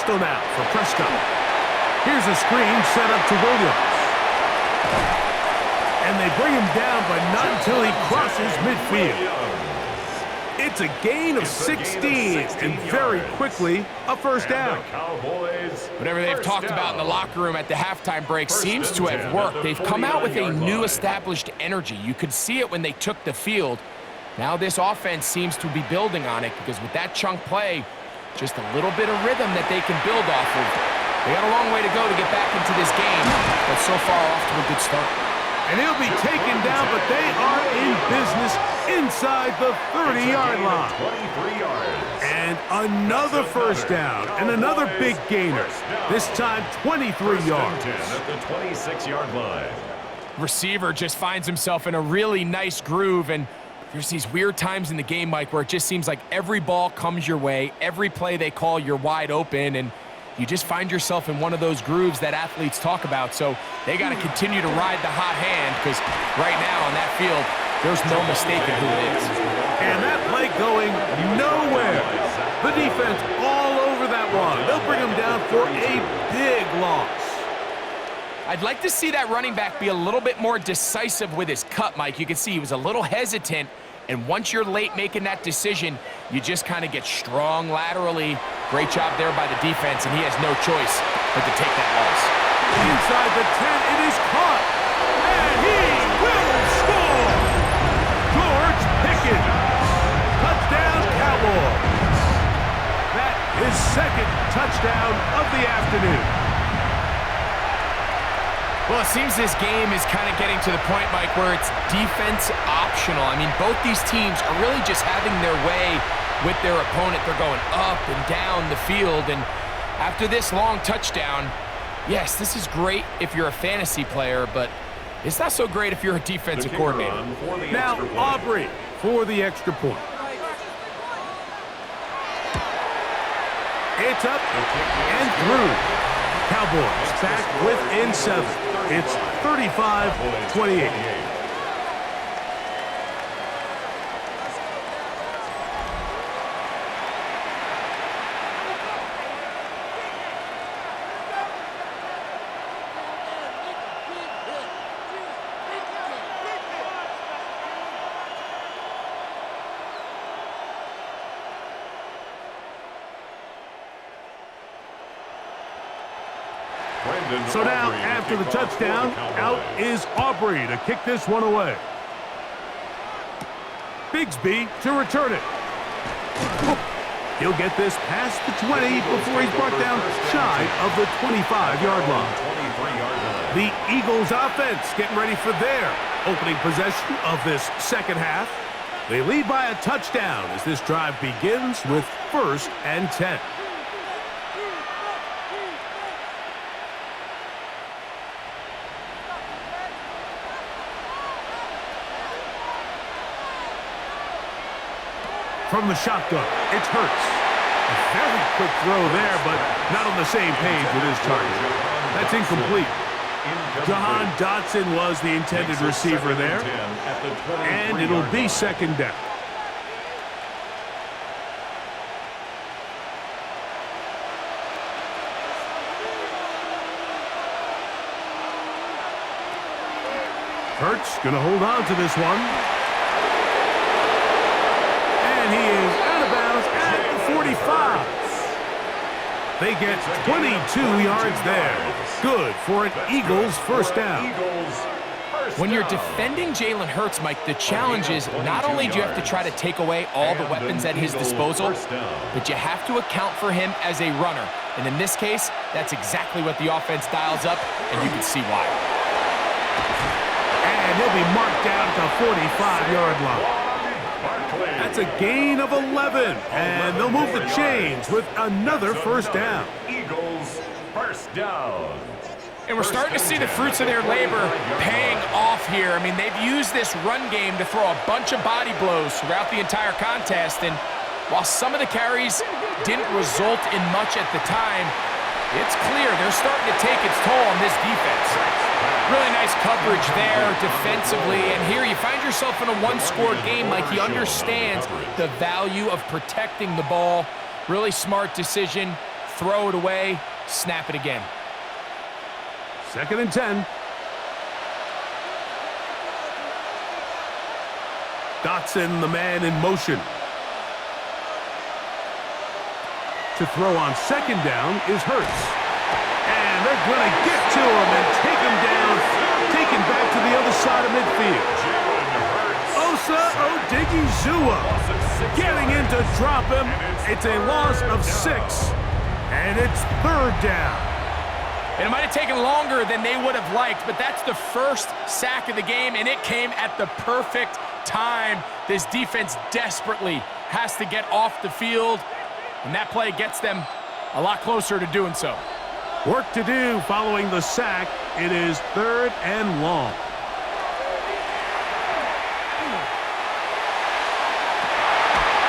pistol now for Prescott. Here's a screen set up to Williams. And they bring him down, but not until he crosses midfield. It's a gain of 16, and very quickly, a first down. Whatever they've talked about in the locker room at the halftime break seems to have worked. They've come out with a new established energy. You could see it when they took the field. Now this offense seems to be building on it because with that chunk play, just a little bit of rhythm that they can build off of. They got a long way to go to get back into this game, but so far off to a good start. And he'll be taken down, but they are in business inside the 30-yard line. 23 yards. And another first down, and another big gainer. This time 23 yards. 10 at the 26-yard line. Receiver just finds himself in a really nice groove, and there's these weird times in the game, Mike, where it just seems like every ball comes your way, every play they call, you're wide open, and you just find yourself in one of those grooves that athletes talk about. So they got to continue to ride the hot hand because right now on that field, there's no mistaking who it is. And that play going nowhere. The defense all over that one. They'll bring him down for a big loss. I'd like to see that running back be a little bit more decisive with his cut, Mike. You can see he was a little hesitant, and once you're late making that decision, you just kind of get strong laterally. Great job there by the defense, and he has no choice but to take that loss. Inside the 10, it is caught, and he will score! George Pickens, touchdown Cowboys. That is second touchdown of the afternoon. Well, it seems this game is kind of getting to the point, Mike, where it's defense optional. I mean, both these teams are really just having their way with their opponent. They're going up and down the field, and after this long touchdown, yes, this is great if you're a fantasy player, but it's not so great if you're a defensive coordinator. Now, Aubrey for the extra point. It's up and through. Cowboys back within 7. It's 35-28. So now, after the touchdown, out is Aubrey to kick this one away. Bigsby to return it. He'll get this past the 20 before he's brought down shy of the 25-yard line. The Eagles offense getting ready for their opening possession of this second half. They lead by a touchdown as this drive begins with 1st and 10. From the shotgun, it's Hurts. A very quick throw there, but not on the same page with his target. That's incomplete. Jahan Dotson was the intended receiver there, and it'll be second down. Hurts going to hold on to this one. He is out of bounds at the 45. They get 22 yards there. Good for an Eagles first down. When you're defending Jalen Hurts, Mike, the challenge is not only do you have to try to take away all the weapons at his disposal, but you have to account for him as a runner. And in this case, that's exactly what the offense dials up, and you can see why. And he'll be marked down at the 45-yard line. That's a gain of 11, and they'll move the chains with another first down. Eagles first down. And we're starting to see the fruits of their labor paying off here. I mean, they've used this run game to throw a bunch of body blows throughout the entire contest, and while some of the carries didn't result in much at the time, it's clear they're starting to take its toll on this defense. Really nice coverage there defensively, and here you find yourself in a one-score game. Like, he understands the value of protecting the ball. Really smart decision. throw it away, snap it again. 2nd and 10. Dotson, the man in motion. To throw on 2nd down is Hurts. And they're going to get to him and take him down, taken back to the other side of midfield. Osa Odigizua getting in to drop him. It's a loss of 6, and it's 3rd down. And it might have taken longer than they would have liked, but that's the first sack of the game, and it came at the perfect time. This defense desperately has to get off the field, and that play gets them a lot closer to doing so. Work to do following the sack. It is 3rd and long.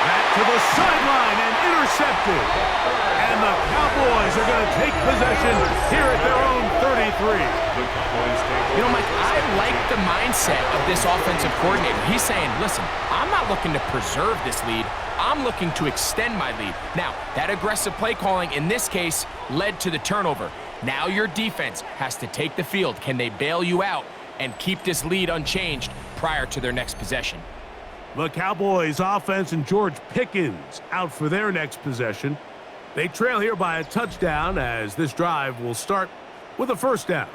Back to the sideline and intercepted. And the Cowboys are going to take possession here at their own 33. You know, Mike, I like the mindset of this offensive coordinator. He's saying, listen, I'm not looking to preserve this lead. I'm looking to extend my lead. Now, that aggressive play calling in this case led to the turnover. Now your defense has to take the field. Can they bail you out and keep this lead unchanged prior to their next possession? The Cowboys offense and George Pickens out for their next possession. They trail here by a touchdown as this drive will start with a 1st down.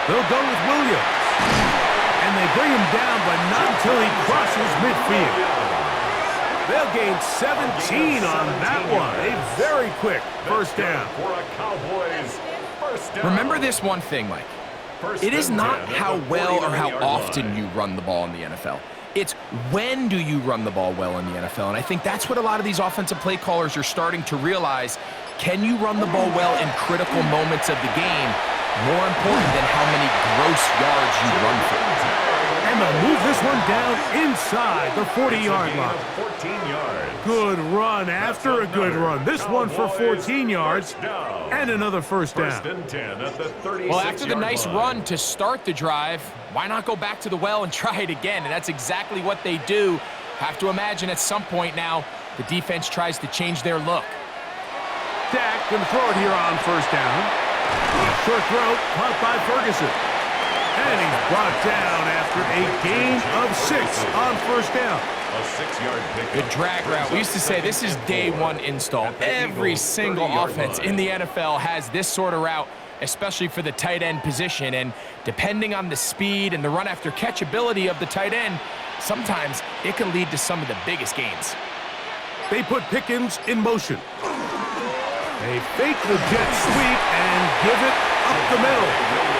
They'll go with Williams. And they bring him down, but not until he crosses midfield. They'll gain 17 on that one. A very quick 1st down. Remember this one thing, Mike. It is not how well or how often you run the ball in the NFL. It's when do you run the ball well in the NFL. And I think that's what a lot of these offensive play callers are starting to realize. Can you run the ball well in critical moments of the game? More important than how many gross yards you run for. And they'll move this one down inside the 40-yard line. 14 yards. Good run after a good run. This one for 14 yards and another 1st down. 1st and 10 at the 36-yard Well, after the nice line. run to start the drive, why not go back to the well and try it again? And that's exactly what they do. Have to imagine at some point now, the defense tries to change their look. Dak can throw it here on 1st down. Short throw caught by Ferguson. And he's brought down after a gain of 6 on 1st down. A 6-yard pick. Good drag route. We used to say this is day one install. Every single offense in the NFL has this sort of route, especially for the tight end position. And depending on the speed and the run after catch ability of the tight end, sometimes it can lead to some of the biggest gains. They put Pickens in motion. They fake the jet sweep and give it up the middle.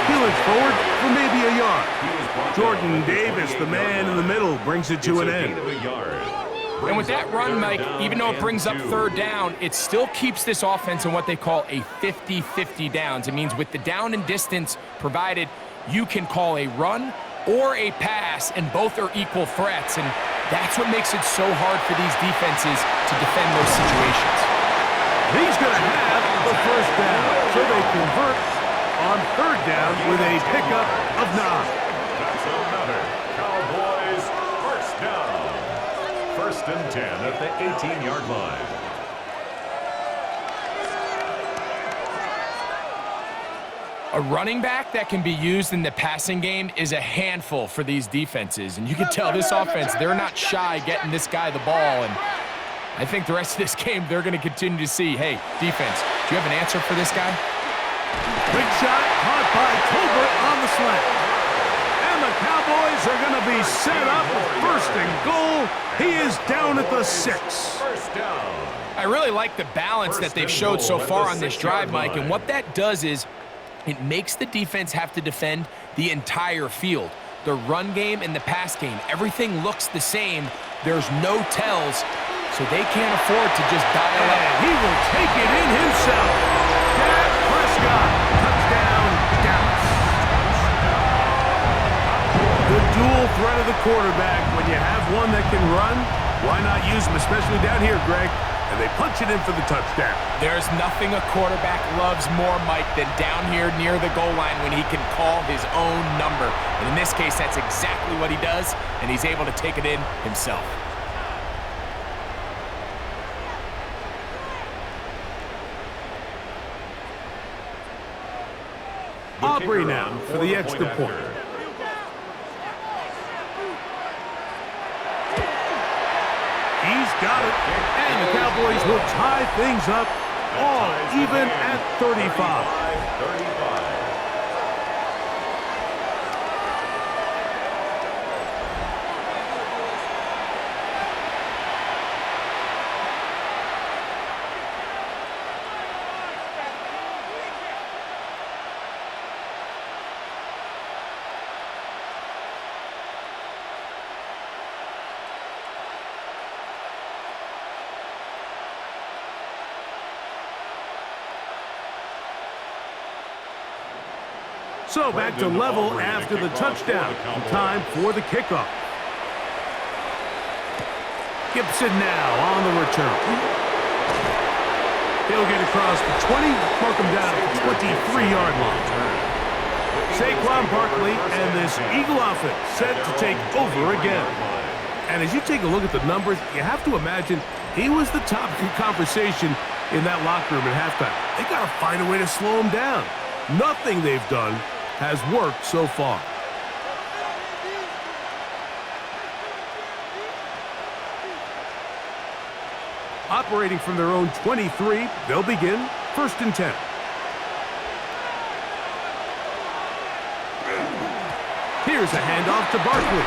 Peeling forward for maybe a yard. Jordan Davis, the man in the middle, brings it to an end. And with that run, Mike, even though it brings up 3rd down, it still keeps this offense in what they call a 50-50 downs. It means with the down and distance provided, you can call a run or a pass, and both are equal threats. And that's what makes it so hard for these defenses to defend those situations. He's going to have the 1st down, so they convert on 3rd down with a pickup of 9. That's another Cowboys 1st down. 1st and 10 at the 18-yard line. A running back that can be used in the passing game is a handful for these defenses. And you can tell this offense, they're not shy getting this guy the ball. And I think the rest of this game, they're going to continue to see, hey, defense, do you have an answer for this guy? Big shot caught by Tolbert on the slant. And the Cowboys are going to be set up with 1st and goal. He is down at the 6. 1st down. I really like the balance that they've showed so far on this drive, Mike. And what that does is it makes the defense have to defend the entire field. The run game and the pass game, everything looks the same. There's no tells, so they can't afford to just dial up. And he will take it in himself. Dak Prescott, touchdown, Dallas. The dual threat of the quarterback, when you have one that can run Why not use him, especially down here, Greg? And they punch it in for the touchdown. There's nothing a quarterback loves more, Mike, than down here near the goal line when he can call his own number. And in this case, that's exactly what he does, and he's able to take it in himself. Aubrey now for the extra point. He's got it, and the Cowboys will tie things up all even at 35. So back to level after the touchdown. Time for the kickoff. Gibson now on the return. He'll get across the 20, mark him down at the 23-yard line. Saquon Barkley and this Eagle offense set to take over again. And as you take a look at the numbers, you have to imagine he was the top conversation in that locker room at halftime. They got to find a way to slow him down. Nothing they've done has worked so far. Operating from their own 23, they'll begin 1st and 10. Here's a handoff to Barkley.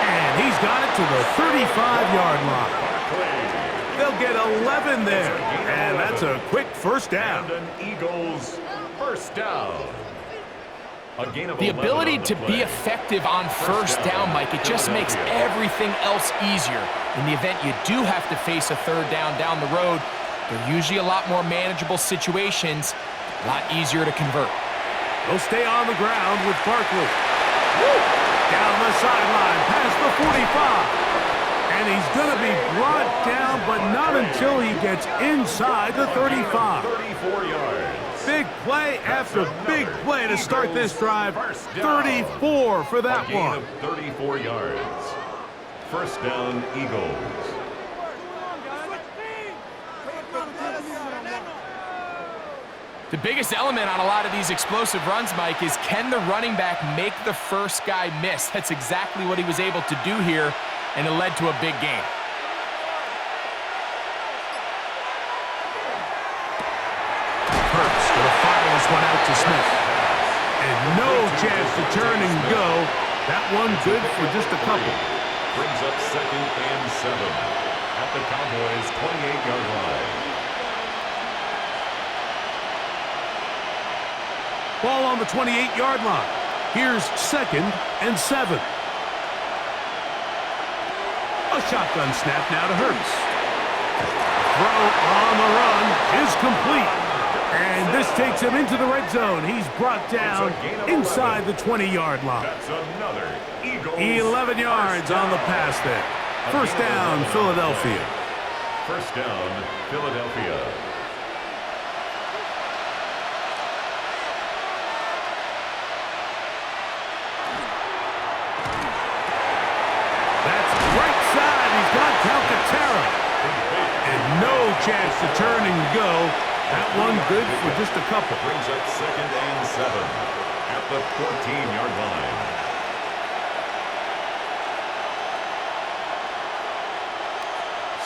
And he's got it to the 35-yard line. They'll get 11 there. And that's a quick first down. Eagles first down. The ability to be effective on first down, Mike, it just makes everything else easier. In the event you do have to face a third down the road, they're usually a lot more manageable situations, a lot easier to convert. They'll stay on the ground with Barkley. Down the sideline, past the 45. And he's going to be brought down, but not until he gets inside the 35. 34 yards. Big play after big play to start this drive. 34 for that one. Of 34 yards. First down, Eagles. The biggest element on a lot of these explosive runs, Mike, is can the running back make the first guy miss? That's exactly what he was able to do here, and it led to a big gain. One out to Smith. And no chance to turn and go. That one good for just a couple. Brings up 2nd and 7 at the Cowboys' 28-yard line. Ball on the 28-yard line. Here's 2nd and 7. A shotgun snap now to Hurts. Throw on the run is complete. And this takes him into the red zone. He's brought down inside the 20-yard line. That's another Eagles 11 yards on the pass there. First down, Philadelphia. First down, Philadelphia. That's right side. He's got Calcaterra. And no chance to turn and go. That one good for just a couple. Brings up 2nd and 7 at the 14-yard line.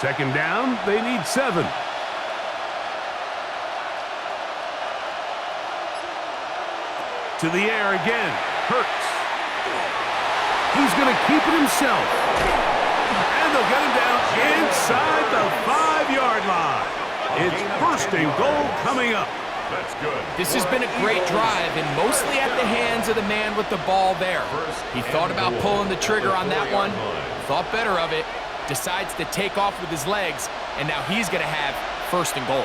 Second down, they need 7. To the air again, Hurts. He's going to keep it himself. And they'll get him down inside the 5-yard line. It's 1st and goal coming up. That's good. This has been a great drive, and mostly at the hands of the man with the ball there. He thought about pulling the trigger on that one, thought better of it, decides to take off with his legs, and now he's going to have 1st and goal.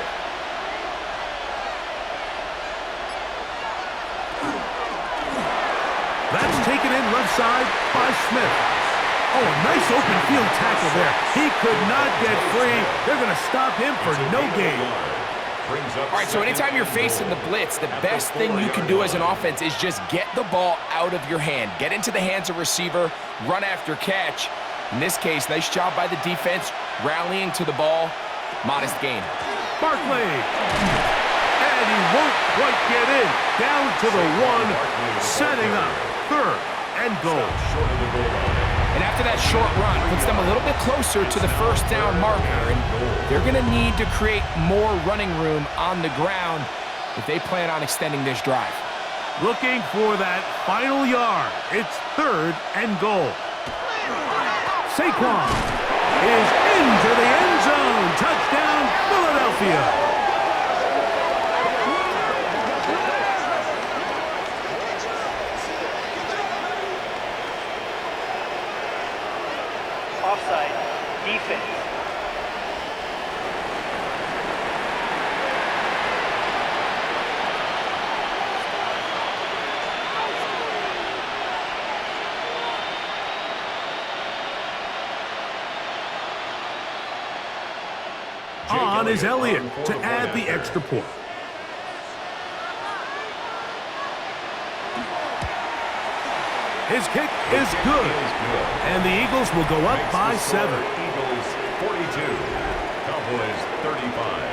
That's taken in left side by Smith. Oh, a nice open field tackle there. He could not get free. They're going to stop him for no gain. All right, so anytime you're facing the blitz, the best thing you can do as an offense is just get the ball out of your hand. Get into the hands of receiver, run after catch. In this case, nice job by the defense, rallying to the ball. Modest gain. Barkley. And he won't quite get in. Down to the 1, setting up 3rd and goal. And after that short run, puts them a little bit closer to the first down marker. And they're going to need to create more running room on the ground if they plan on extending this drive. Looking for that final yard. It's 3rd and goal. Saquon is into the end zone. Touchdown, Philadelphia. Offside. Defense. On is Elliott to add the extra point. His kick is good. And the Eagles will go up by 7. Eagles 42, Cowboys 35.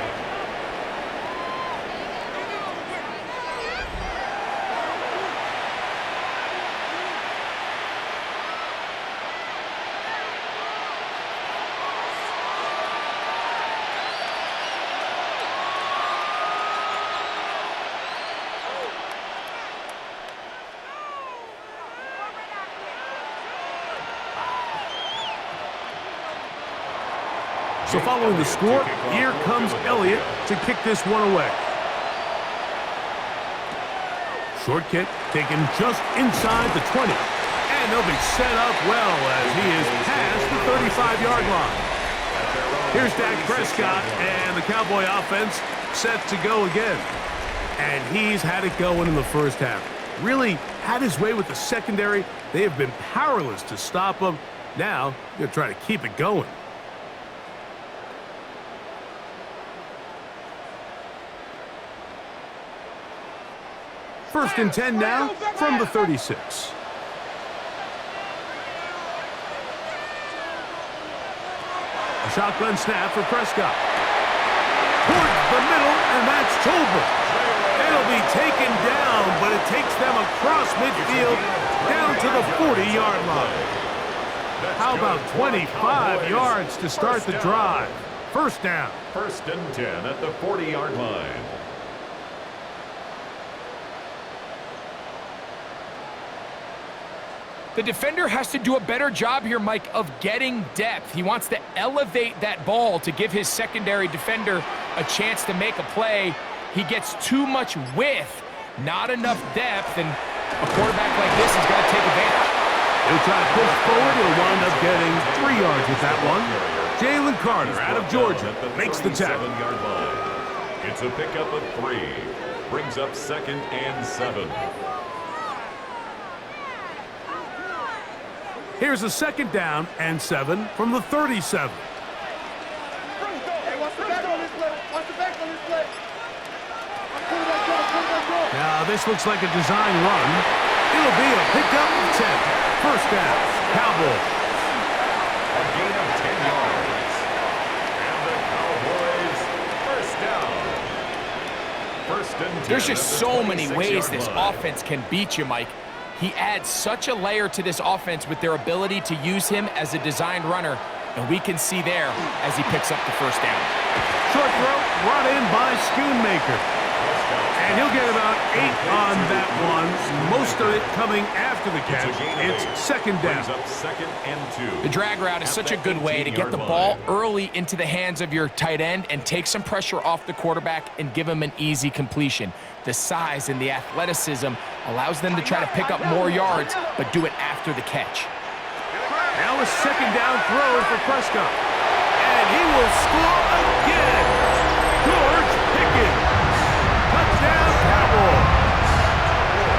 So following the score, here comes Elliott to kick this one away. Short kick taken just inside the 20. And they'll be set up well as he is past the 35-yard line. Here's Dak Prescott and the Cowboy offense set to go again. And he's had it going in the first half. Really had his way with the secondary. They have been powerless to stop him. Now, they're trying to keep it going. First and 10 now from the 36. A shotgun snap for Prescott. Towards the middle, and that's Tolbert. It'll be taken down, but it takes them across midfield down to the 40-yard line. How about 25 yards to start the drive? First down. First and 10 at the 40-yard line. The defender has to do a better job here, Mike, of getting depth. He wants to elevate that ball to give his secondary defender a chance to make a play. He gets too much width, not enough depth, and a quarterback like this is going to take advantage. He'll try to push forward. He'll wind up getting 3 yards with that one. Jalen Carter out of Georgia makes the tackle. It's a pickup of 3. Brings up 2nd and 7. Here's a 2nd down and 7 from the 37. Now this looks like a design run. It'll be a pickup of 10. First down, Cowboys. A gain of 10 yards. And the Cowboys first down. First and 10. There's just so many ways this offense can beat you, Mike. He adds such a layer to this offense with their ability to use him as a designed runner, and we can see there as he picks up the first down. Short throw brought in by Schoonmaker. And he'll get about 8 on that one. Most of it coming after the catch. It's 2nd down. Up 2nd and 2. The drag route is such a good way to get the ball early into the hands of your tight end and take some pressure off the quarterback and give him an easy completion. The size and the athleticism allows them to try to pick up more yards, but do it after the catch. Now a 2nd down throw for Prescott. And he will score again. George Pickens. Touchdown, Cowboys.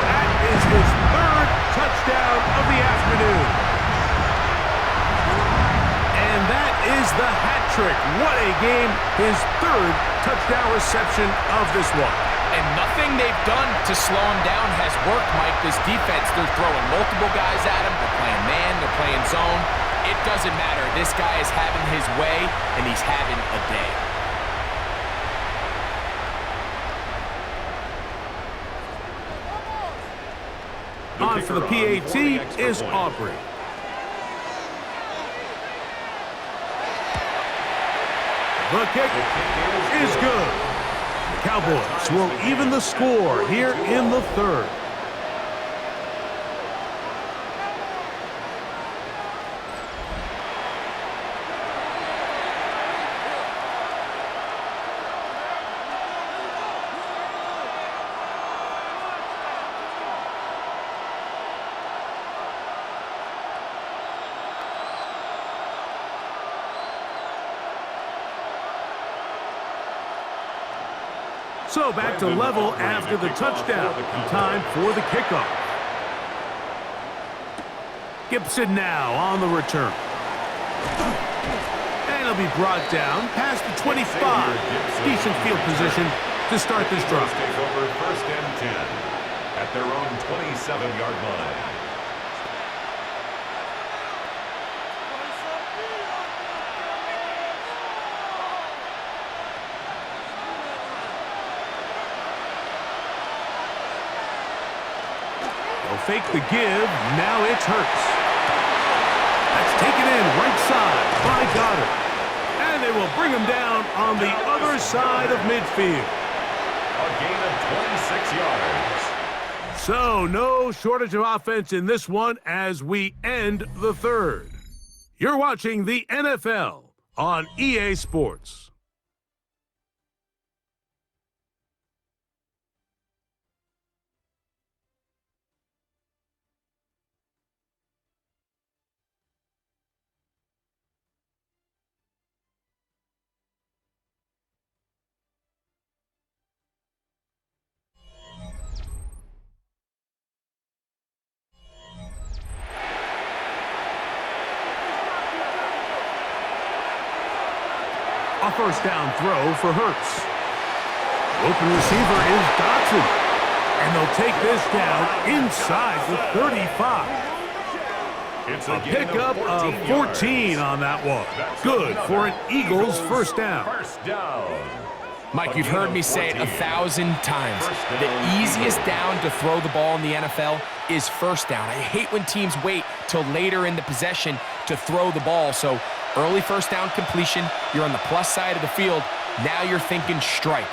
That is his 3rd touchdown of the afternoon. his third touchdown reception of this one. And nothing they've done to slow him down has worked, Mike. This defense, they're throwing multiple guys at him. They're playing man, they're playing zone. It doesn't matter. This guy is having his way, and he's having a day. On for the PAT is Aubrey. The kick is good. The Cowboys will even the score here in the third. So back to level after the touchdown. Time for the kickoff. Gibson now on the return. And he'll be brought down past the 25. Decent field position to start this drive. Take over 1st and 10 at their own 27-yard line. Fake the give. Now it's Hurts. That's taken in right side by Goddard. And they will bring him down on the other side of midfield. A gain of 26 yards. So no shortage of offense in this one as we end the third. You're watching the NFL on EA Sports. A first down throw for Hurts. Open receiver is Dotson. And they'll take this down inside the 35. It's A pickup of 14 on that one. Good for an Eagles first down. First down. Mike, you've heard me say it 1,000 times. The easiest down to throw the ball in the NFL is first down. I hate when teams wait till later in the possession to throw the ball. So early first down completion, you're on the plus side of the field. Now you're thinking strike,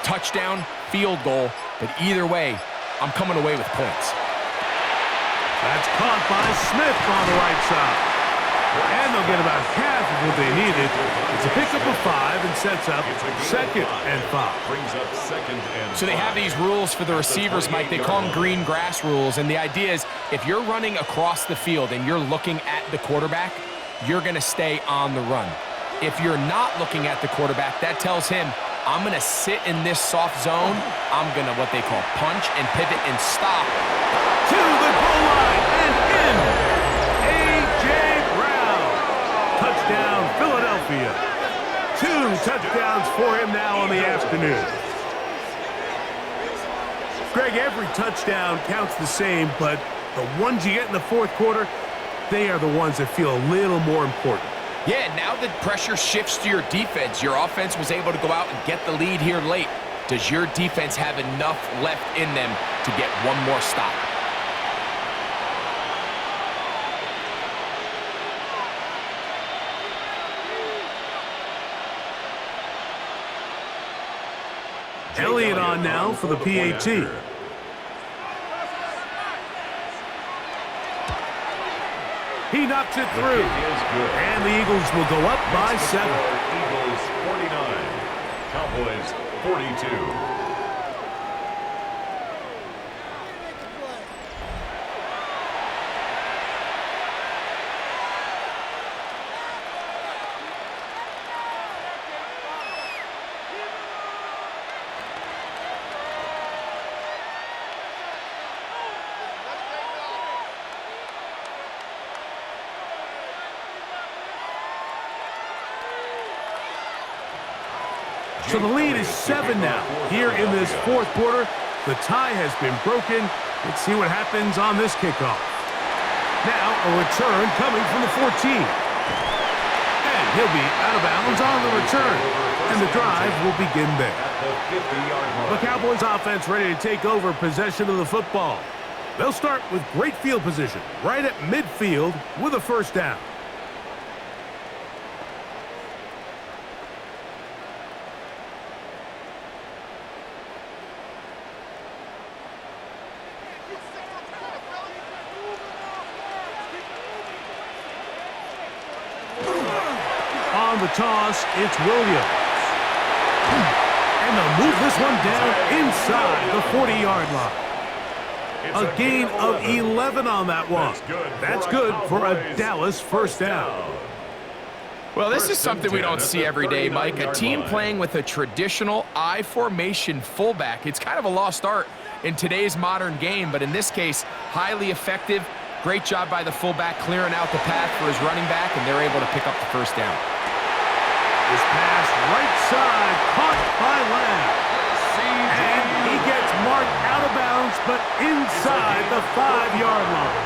touchdown, field goal. But either way, I'm coming away with points. That's caught by Smith on the right side. And they'll get about half of what they needed. It's a pickup of 5 and sets up 2nd and 5. Brings up 2nd and 5. So they have these rules for the receivers, Mike. They call them green grass rules. And the idea is if you're running across the field and you're looking at the quarterback, you're going to stay on the run. If you're not looking at the quarterback, that tells him, I'm going to sit in this soft zone. I'm going to what they call punch and pivot and stop. To the goal line and in. A.J. Brown. Touchdown, Philadelphia. 2 touchdowns for him now on the afternoon. Greg, every touchdown counts the same, but the ones you get in the fourth quarter, they are the ones that feel a little more important. Yeah, now the pressure shifts to your defense. Your offense was able to go out and get the lead here late. Does your defense have enough left in them to get one more stop? Elliott on now for the PAT. He knocks it through. And the Eagles will go up by 7. Eagles 49. Cowboys 42. So the lead is 7 now. Here in this fourth quarter, the tie has been broken. Let's see what happens on this kickoff. Now a return coming from the 14. And he'll be out of bounds on the return. And the drive will begin there. The Cowboys offense ready to take over possession of the football. They'll start with great field position right at midfield with a first down. On the toss, it's Williams. And they'll move this one down inside the 40-yard line. A gain of 11 on that one. That's good for a Dallas first down. Well, this is something we don't see every day, Mike. A team playing with a traditional I formation fullback. It's kind of a lost art in today's modern game, but in this case, highly effective. Great job by the fullback clearing out the path for his running back, and they're able to pick up the first down. This pass right side caught by Lamb. And he gets marked out of bounds, but inside the 5-yard line.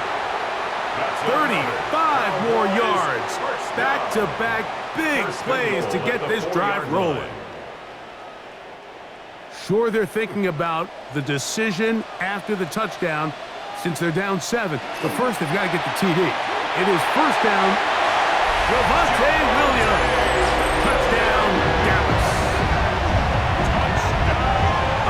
35 more yards. Back-to-back big plays to get this drive rolling. Sure, they're thinking about the decision after the touchdown since they're down 7. But first, they've got to get the TD. It is first down. Javonte Williams. Touchdown, Dallas.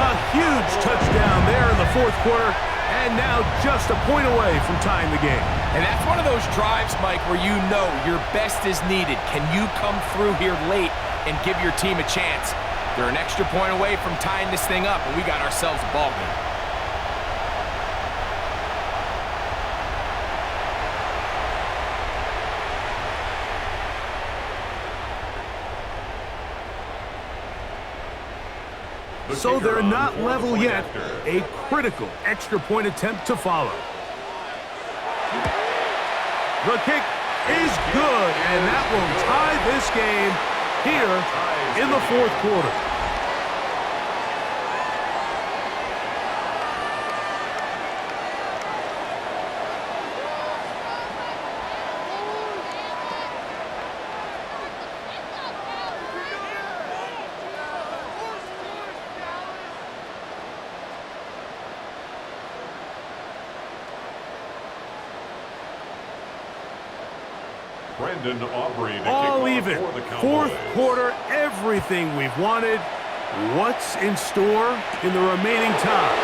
A huge touchdown there in the fourth quarter, and now just a point away from tying the game. And that's one of those drives, Mike, where you know your best is needed. Can you come through here late and give your team a chance? They're an extra point away from tying this thing up, and we got ourselves a ball game. So they're not level yet. A critical extra point attempt to follow. The kick is good, and that will tie this game here in the fourth quarter. All even. Fourth quarter, everything we've wanted. What's in store in the remaining time?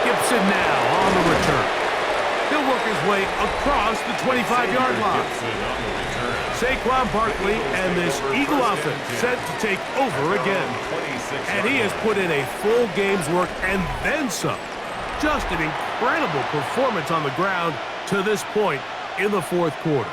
Gibson now on the return. He'll work his way across the 25-yard line. Saquon Barkley and this Eagle offense set to take over again. And he has put in a full game's work and then some. Just an incredible performance on the ground to this point in the fourth quarter.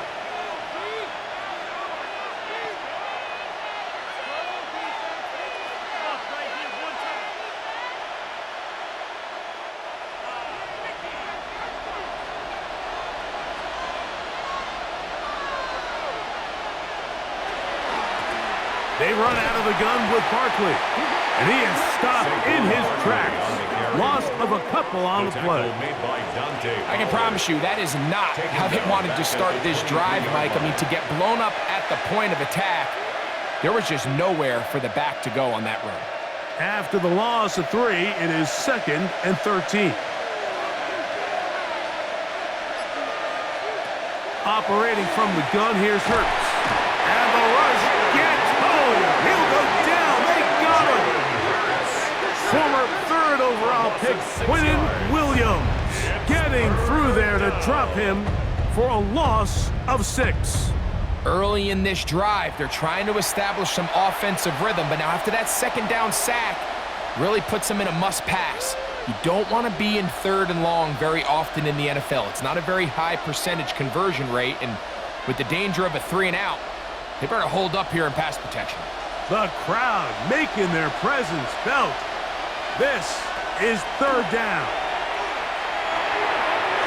They run out of the gun with Barkley, and he is stopped in his tracks. Loss of a couple on the play. I can promise you that is not how they wanted to start this drive, Mike. I mean, to get blown up at the point of attack, there was just nowhere for the back to go on that run. After the loss of 3, it is 2nd and 13. Operating from the gun, here's Hurts. And the rush gets home. He'll go down. They got him. Former 3rd overall pick, Quentin Williams, getting through there to drop him for a loss of 6. Early in this drive, they're trying to establish some offensive rhythm, but now after that second down sack, really puts them in a must-pass. You don't want to be in 3rd and long very often in the NFL. It's not a very high percentage conversion rate, and with the danger of a 3-and-out, they better hold up here in pass protection. The crowd making their presence felt. This is 3rd down.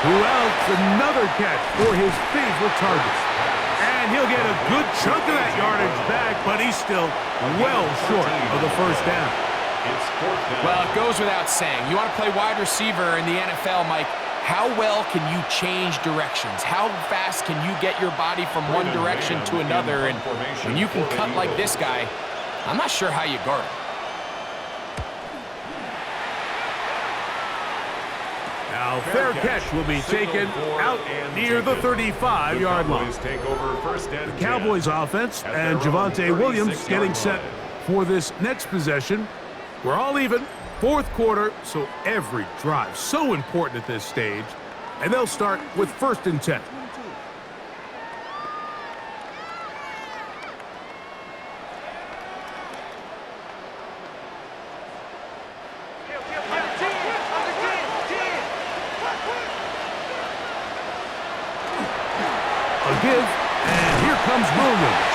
Who else? Another catch for his favorite target. And And he'll get a good chunk of that yardage back, but he's still well short of the first down. It's fourth down. Well, it goes without saying. You want to play wide receiver in the NFL, Mike. How well can you change directions? How fast can you get your body from one direction to another? And when you can cut like this guy, I'm not sure how you guard him. Now, fair catch will be taken out near the 35-yard line. The Cowboys offense and Javonte Williams getting set for this next possession. We're all even. Fourth quarter, so every drive so important at this stage. And they'll start with 1st and 10. A give, and here comes Williams.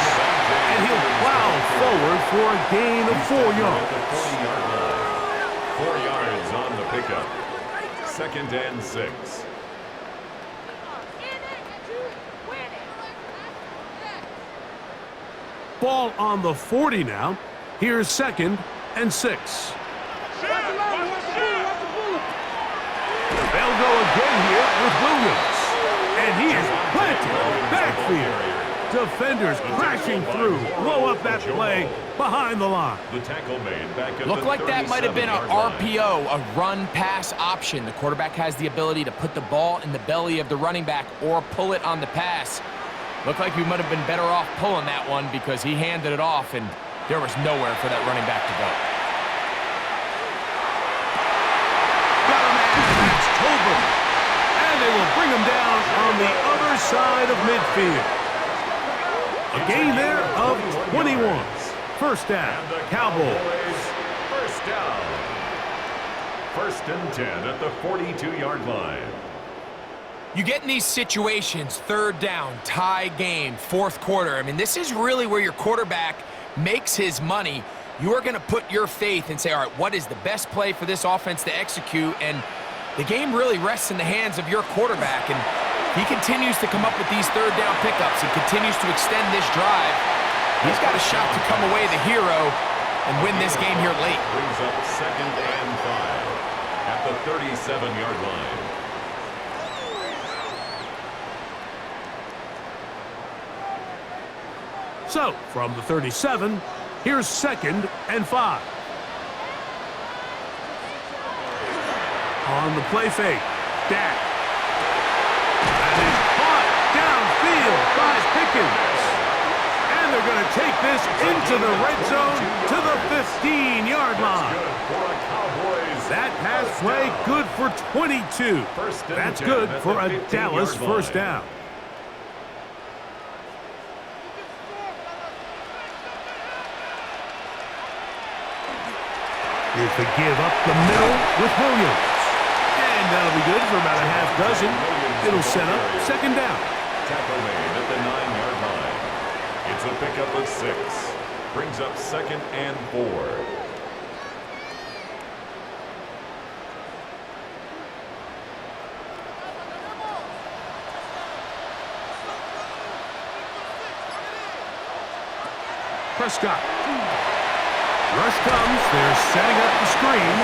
And he'll plow forward for a gain of 4 yards. 4 yards on the pickup. 2nd and 6. Ball on the 40 now. Here's 2nd and 6. They'll go again here with Williams. And he is planted backfield. Defenders crashing through. Blow up that play behind the line. The tackle made back at Looked the like that might have been an 37-yard line. RPO, a run-pass option. The quarterback has the ability to put the ball in the belly of the running back or pull it on the pass. Looked like we might have been better off pulling that one because he handed it off, and there was nowhere for that running back to go. Got a man, that's Tolbert. And they will bring him down on the other side of midfield. A gain there of 21. First down, Cowboys. First down. 1st and 10 at the 42-yard line. You get in these situations, 3rd down, tie game, 4th quarter. I mean, this is really where your quarterback makes his money. You are going to put your faith and say, all right, what is the best play for this offense to execute? And the game really rests in the hands of your quarterback. And he continues to come up with these 3rd down pickups and continues to extend this drive. He's got a shot to come away the hero and win this game here late. Brings up 2nd and 5 at the 37-yard line. So, from the 37, here's 2nd and 5. On the play fake, Dak. And it's caught downfield by Pickens. And they're going to take this into the red zone to the 15-yard line. That pass play good for 22. That's good for a Dallas first down. Here's the give up the middle with Williams. And that'll be good for about a half dozen. It'll set up 2nd down. Tackle made at the 9-yard line. It's a pickup of 6. Brings up 2nd and 4. Prescott. Rush comes. They're setting up the screen.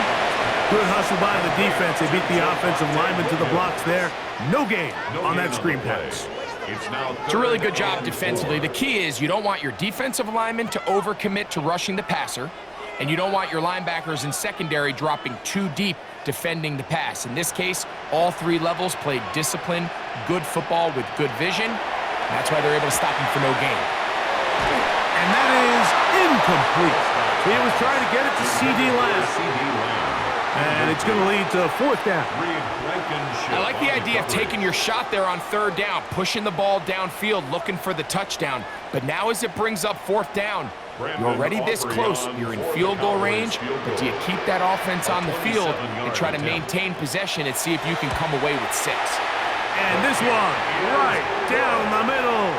Good hustle by the defense. They beat the offensive lineman to the blocks there. No gain on that screen pass. It's a really good job defensively. The key is you don't want your defensive lineman to overcommit to rushing the passer, and you don't want your linebackers in secondary dropping too deep defending the pass. In this case, all 3 levels played disciplined, good football with good vision. That's why they're able to stop him for no gain. And that is incomplete. He was trying to get it to C.D. Lamb. And it's going to lead to 4th down. I like the idea of taking your shot there on 3rd down, pushing the ball downfield, looking for the touchdown. But now as it brings up 4th down, you're already this close. You're in field goal range, but do you keep that offense on the field and try to maintain possession and see if you can come away with 6? And this one, right down the middle.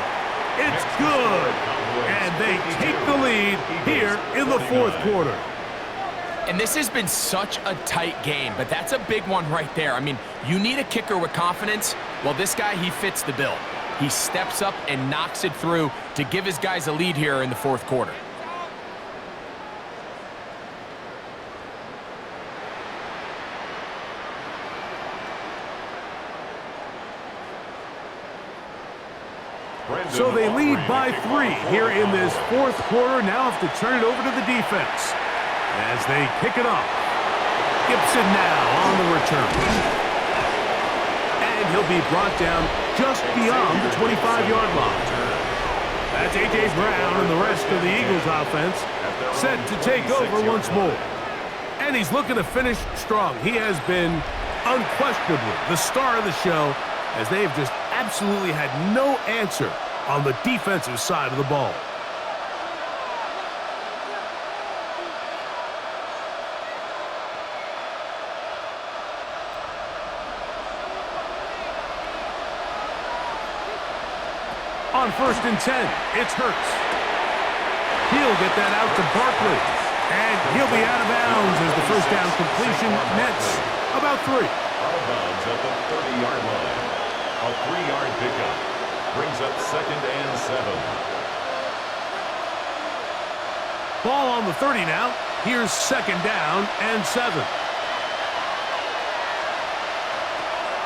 It's good. And they take the lead here in the 4th quarter. And this has been such a tight game, but that's a big one right there. I mean, you need a kicker with confidence. Well, this guy, he fits the bill. He steps up and knocks it through to give his guys a lead here in the fourth quarter. So they lead by 3 here in this fourth quarter. Now have to turn it over to the defense as they pick it up. Gibson now on the return. And he'll be brought down just beyond the 25-yard line. That's A.J. Brown and the rest of the Eagles offense set to take over once more. And he's looking to finish strong. He has been unquestionably the star of the show as they've just absolutely had no answer on the defensive side of the ball. On 1st and 10, it's Hurts. He'll get that out to Barkley. And he'll be out of bounds as the first down completion nets about 3. Out of bounds at the 30-yard line. A 3-yard pickup brings up 2nd and 7. Ball on the 30 now. Here's 2nd down and 7.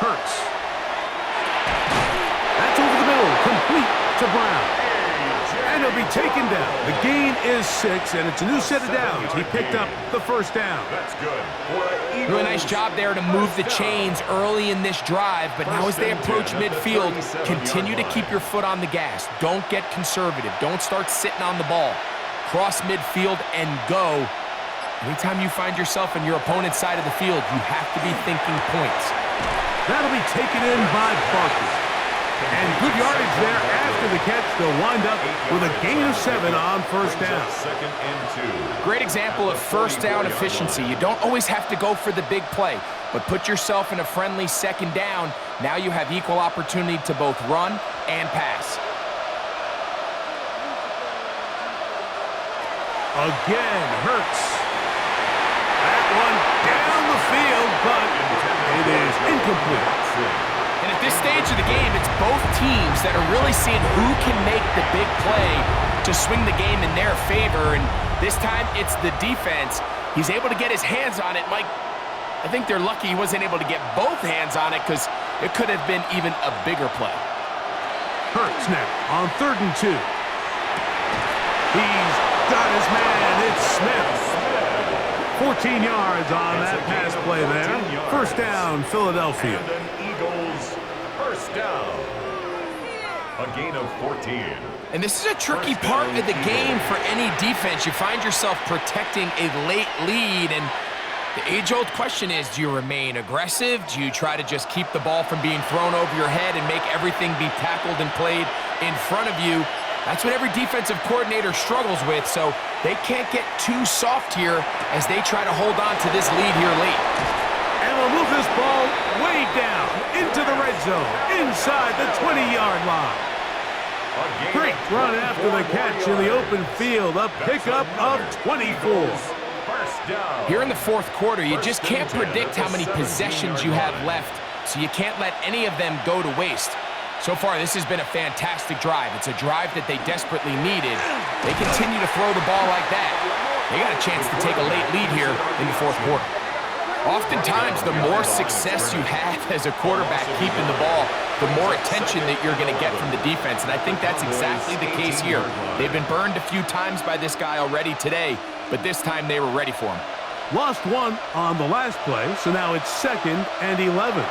Hurts. That's over the middle, complete to Brown. And he'll be taken down. The gain is 6, and it's a new set of downs. He picked up the first down. That's good. Really nice job there to move the chains early in this drive, but now as they approach midfield, continue to keep your foot on the gas. Don't get conservative. Don't start sitting on the ball. Cross midfield and go. Anytime you find yourself on your opponent's side of the field, you have to be thinking points. That'll be taken in by Barkley. And good yardage there after the catch. They'll wind up with a gain of 7 on first down. 2nd and 2. Great example of first down efficiency. You don't always have to go for the big play, but put yourself in a friendly 2nd down. Now you have equal opportunity to both run and pass. Again, Hurts. That one down the field, but it is incomplete. And at this stage of the game, it's both teams that are really seeing who can make the big play to swing the game in their favor. And this time, it's the defense. He's able to get his hands on it. Mike, I think they're lucky he wasn't able to get both hands on it because it could have been even a bigger play. Hurts now on 3rd and 2. He's got his man. It's Smith. 14 yards on that pass play there. First down, Philadelphia. Eagles first down. A gain of 14. And this is a tricky part of the game for any defense. You find yourself protecting a late lead, and the age-old question is, do you remain aggressive? Do you try to just keep the ball from being thrown over your head and make everything be tackled and played in front of you? That's what every defensive coordinator struggles with, so they can't get too soft here as they try to hold on to this lead here late. And they'll move this ball way down into the red zone, inside the 20-yard line. Great run after the catch in the open field, a pickup of 24. Here in the fourth quarter, you just can't predict how many possessions you have left, so you can't let any of them go to waste. So far, this has been a fantastic drive. It's a drive that they desperately needed. They continue to throw the ball like that. They got a chance to take a late lead here in the fourth quarter. Oftentimes, the more success you have as a quarterback keeping the ball, the more attention that you're going to get from the defense, and I think that's exactly the case here. They've been burned a few times by this guy already today, but this time they were ready for him. Lost one on the last play, so now it's 2nd and 11.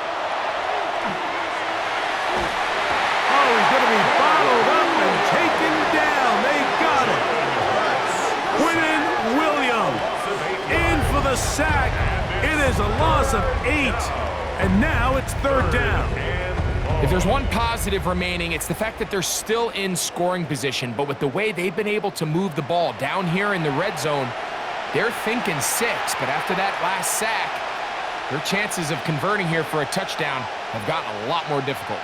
Oh, he's going to be bottled up and taken down. They got him. Quinnen Williams in for the sack. It is a loss of 8, and now it's 3rd down. If there's one positive remaining, it's the fact that they're still in scoring position, but with the way they've been able to move the ball down here in the red zone, they're thinking 6, but after that last sack, their chances of converting here for a touchdown have gotten a lot more difficult.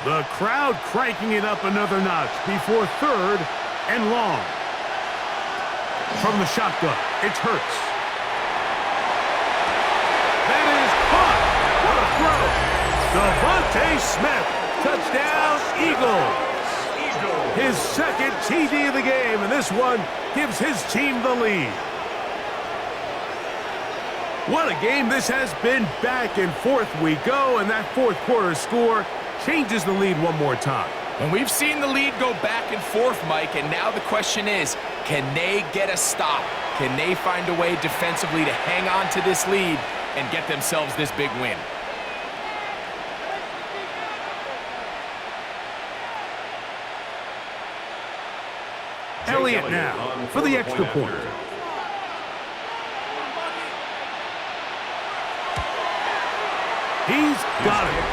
The crowd cranking it up another notch before 3rd and long. From the shotgun, it's Hurts. Devontae Smith, touchdown, Eagles. His second TD of the game, and this one gives his team the lead. What a game this has been. Back and forth we go, and that fourth quarter score changes the lead one more time. And we've seen the lead go back and forth, Mike, and now the question is, can they get a stop? Can they find a way defensively to hang on to this lead and get themselves this big win? Elliott now for the extra point. He's got it.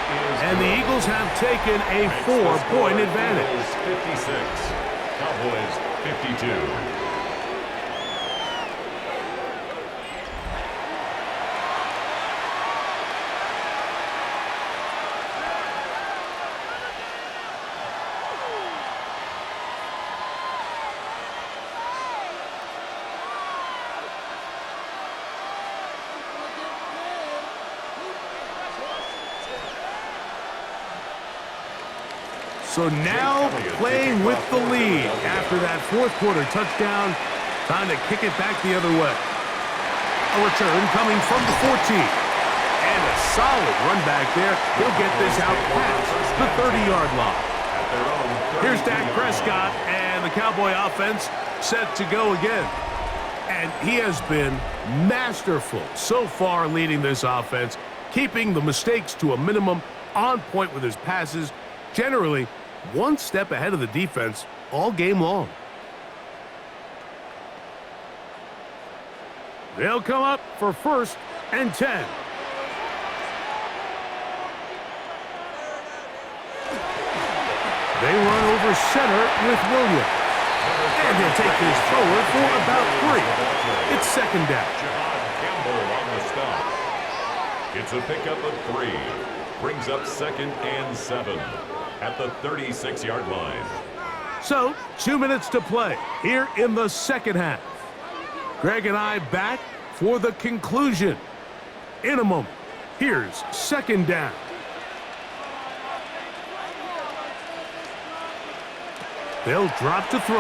And the Eagles have taken a 4-point advantage. 56, Cowboys 52. So now playing with the lead after that fourth quarter touchdown. Time to kick it back the other way. A return coming from the 14. And a solid run back there. He'll get this out past the 30-yard line. Here's Dak Prescott and the Cowboy offense set to go again. And he has been masterful so far leading this offense, keeping the mistakes to a minimum, on point with his passes, generally one step ahead of the defense all game long. They'll come up for 1st and 10. They run over center with Williams. And he'll take this forward for about 3. It's 2nd down. Campbell on the stop. It's a pickup of 3. Brings up 2nd and 7 at the 36-yard line. So, 2 minutes to play here in the second half. Greg and I back for the conclusion in a moment. Here's 2nd down. They'll drop to throw.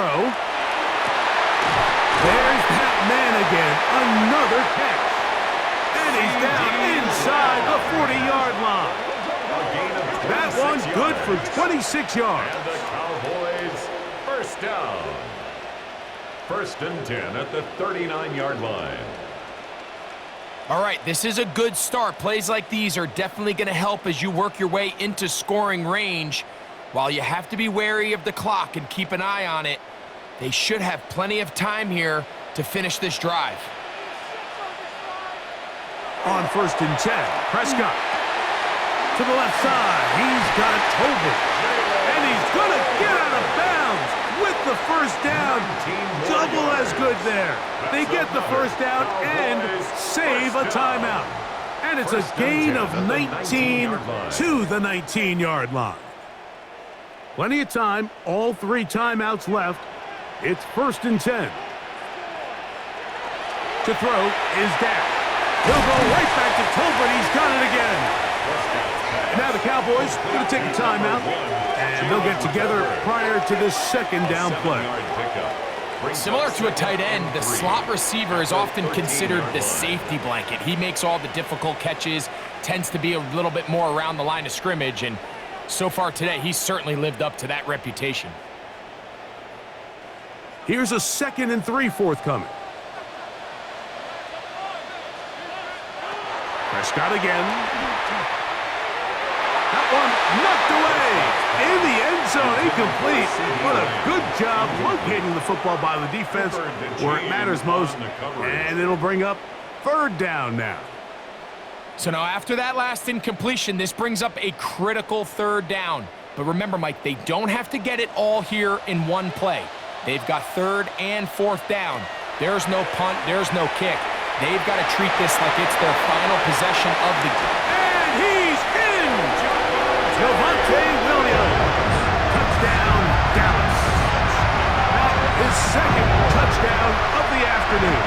There's that man again. Another catch. And he's down inside the 40-yard line. That one good for 26 yards. And the Cowboys first down. 1st and 10 at the 39-yard line. All right, this is a good start. Plays like these are definitely going to help as you work your way into scoring range. While you have to be wary of the clock and keep an eye on it, they should have plenty of time here to finish this drive. On 1st and 10, Prescott. To the left side, he's got Tolbert. And he's going to get out of bounds with the 1st down. Double as good there. They get the 1st down and save a timeout. And it's a gain of 19 to the 19-yard line. Plenty of time, all 3 timeouts left. It's 1st and 10. To throw is Dak. He'll go right back to Tolbert. He's got it again. And now the Cowboys going to take a timeout, and they'll get together prior to this 2nd down play. Similar to a tight end, the slot receiver is often considered the safety blanket. He makes all the difficult catches, tends to be a little bit more around the line of scrimmage, and so far today, he's certainly lived up to that reputation. Here's a 2nd and 3 forthcoming. Prescott again. That one knocked away in the end zone, incomplete. What a good job locating the football by the defense where it matters most. And it'll bring up 3rd down now. So now after that last incompletion, this brings up a critical 3rd down. But remember, Mike, they don't have to get it all here in one play. They've got 3rd and 4th down. There's no punt, there's no kick. They've got to treat this like it's their final possession of the game. And he's in! Devontae Williams. Touchdown, Dallas. His 2nd touchdown of the afternoon.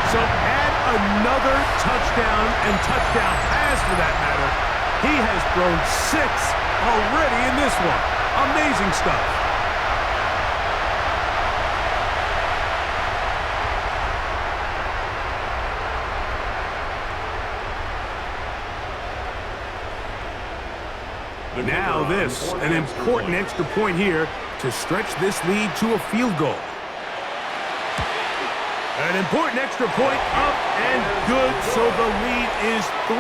So add another touchdown and touchdown pass for that matter. He has thrown 6 already in this one. Amazing stuff. Now this, an important extra point here to stretch this lead to a field goal. An important extra point up and good, so the lead is 3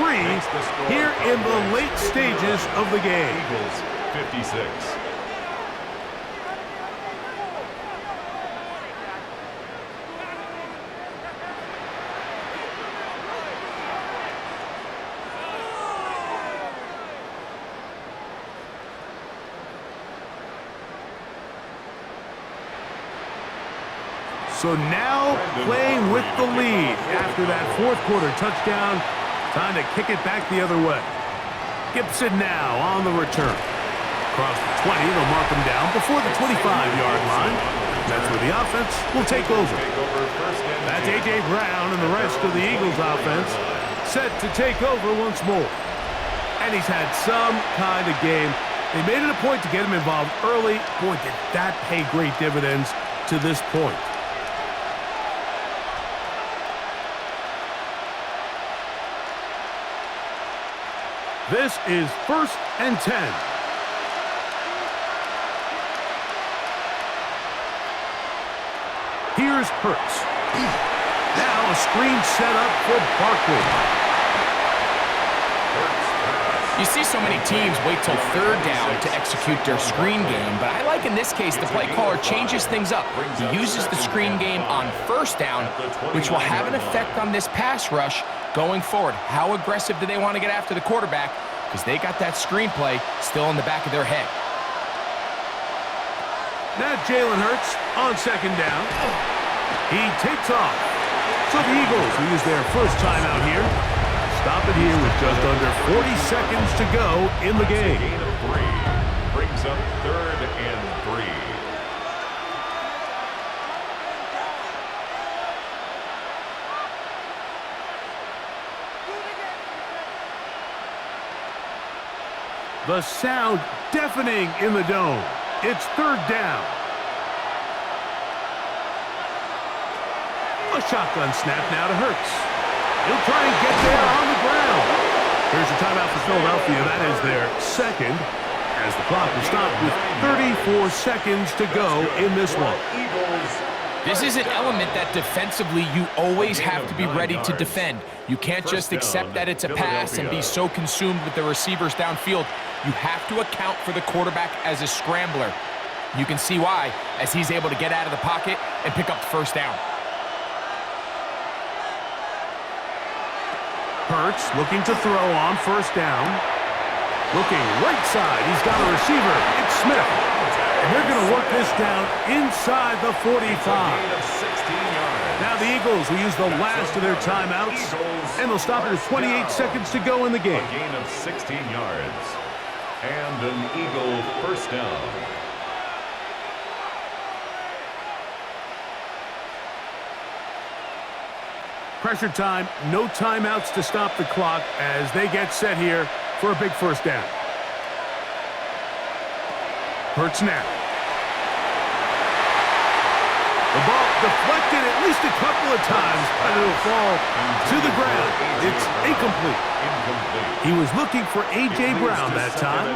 here in the late stages of the game. Eagles 56. So now playing with the lead after that fourth quarter touchdown. Time to kick it back the other way. Gibson now on the return. Across the 20, they'll mark him down before the 25-yard line. That's where the offense will take over. That's A.J. Brown and the rest of the Eagles offense set to take over once more. And he's had some kind of game. They made it a point to get him involved early. Boy, did that pay great dividends to this point. This is 1st and 10. Here's Hurts. Now a screen set up for Barkley. You see so many teams wait till 3rd down to execute their screen game, but I like in this case the play caller changes things up. He uses the screen game on 1st down, which will have an effect on this pass rush going forward. How aggressive do they want to get after the quarterback? Because they got that screenplay still in the back of their head. Now Jalen Hurts on 2nd down. He takes off. So the Eagles will use their first timeout here. Stop it here with just under 40 seconds to go in the game. Gain of 3 brings up 3rd and 3. The sound deafening in the dome. It's 3rd down. A shotgun snap now to Hurts. He'll try and get there on the ground. Here's a timeout for Philadelphia. That is their 2nd, as the clock will stop with 34 seconds to go in this one. This is an element that defensively you always have to be ready to defend. You can't just accept that it's a pass and be so consumed with the receivers downfield. You have to account for the quarterback as a scrambler. You can see why, as he's able to get out of the pocket and pick up the 1st down. Hurts looking to throw on 1st down. Looking right side. He's got a receiver. It's Smith. And they're going to work this down inside the 45. Now the Eagles will use the last of their timeouts. And they'll stop it with 28 seconds to go in the game. A gain of 16 yards. And an Eagle 1st down. Pressure time, no timeouts to stop the clock as they get set here for a big 1st down. Hurts now. The ball deflected at least a couple of times, but it'll fall to the ground. It's incomplete. He was looking for A.J. Brown that time,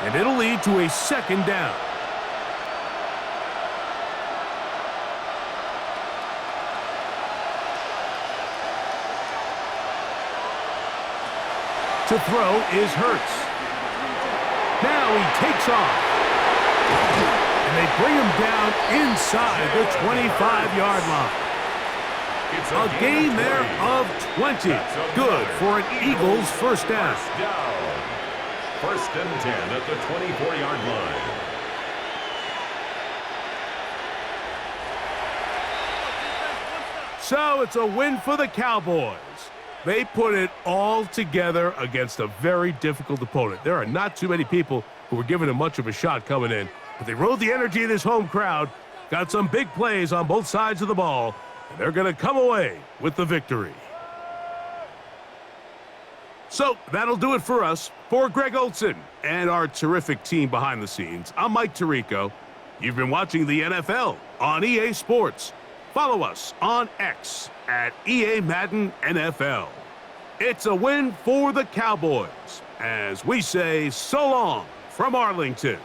and it'll lead to a 2nd down. To throw is Hurts. Now he takes off. And they bring him down inside the 25-yard line. A gain there of 20. Good for an Eagles 1st down. 1st and 10 at the 24-yard line. So it's a win for the Cowboys. They put it all together against a very difficult opponent. There are not too many people who were giving him much of a shot coming in, but they rode the energy of this home crowd, got some big plays on both sides of the ball, and they're going to come away with the victory. So that'll do it for us. For Greg Olson and our terrific team behind the scenes, I'm Mike Tirico. You've been watching the NFL on EA Sports. Follow us on X at EA Madden NFL. It's a win for the Cowboys, as we say so long from Arlington.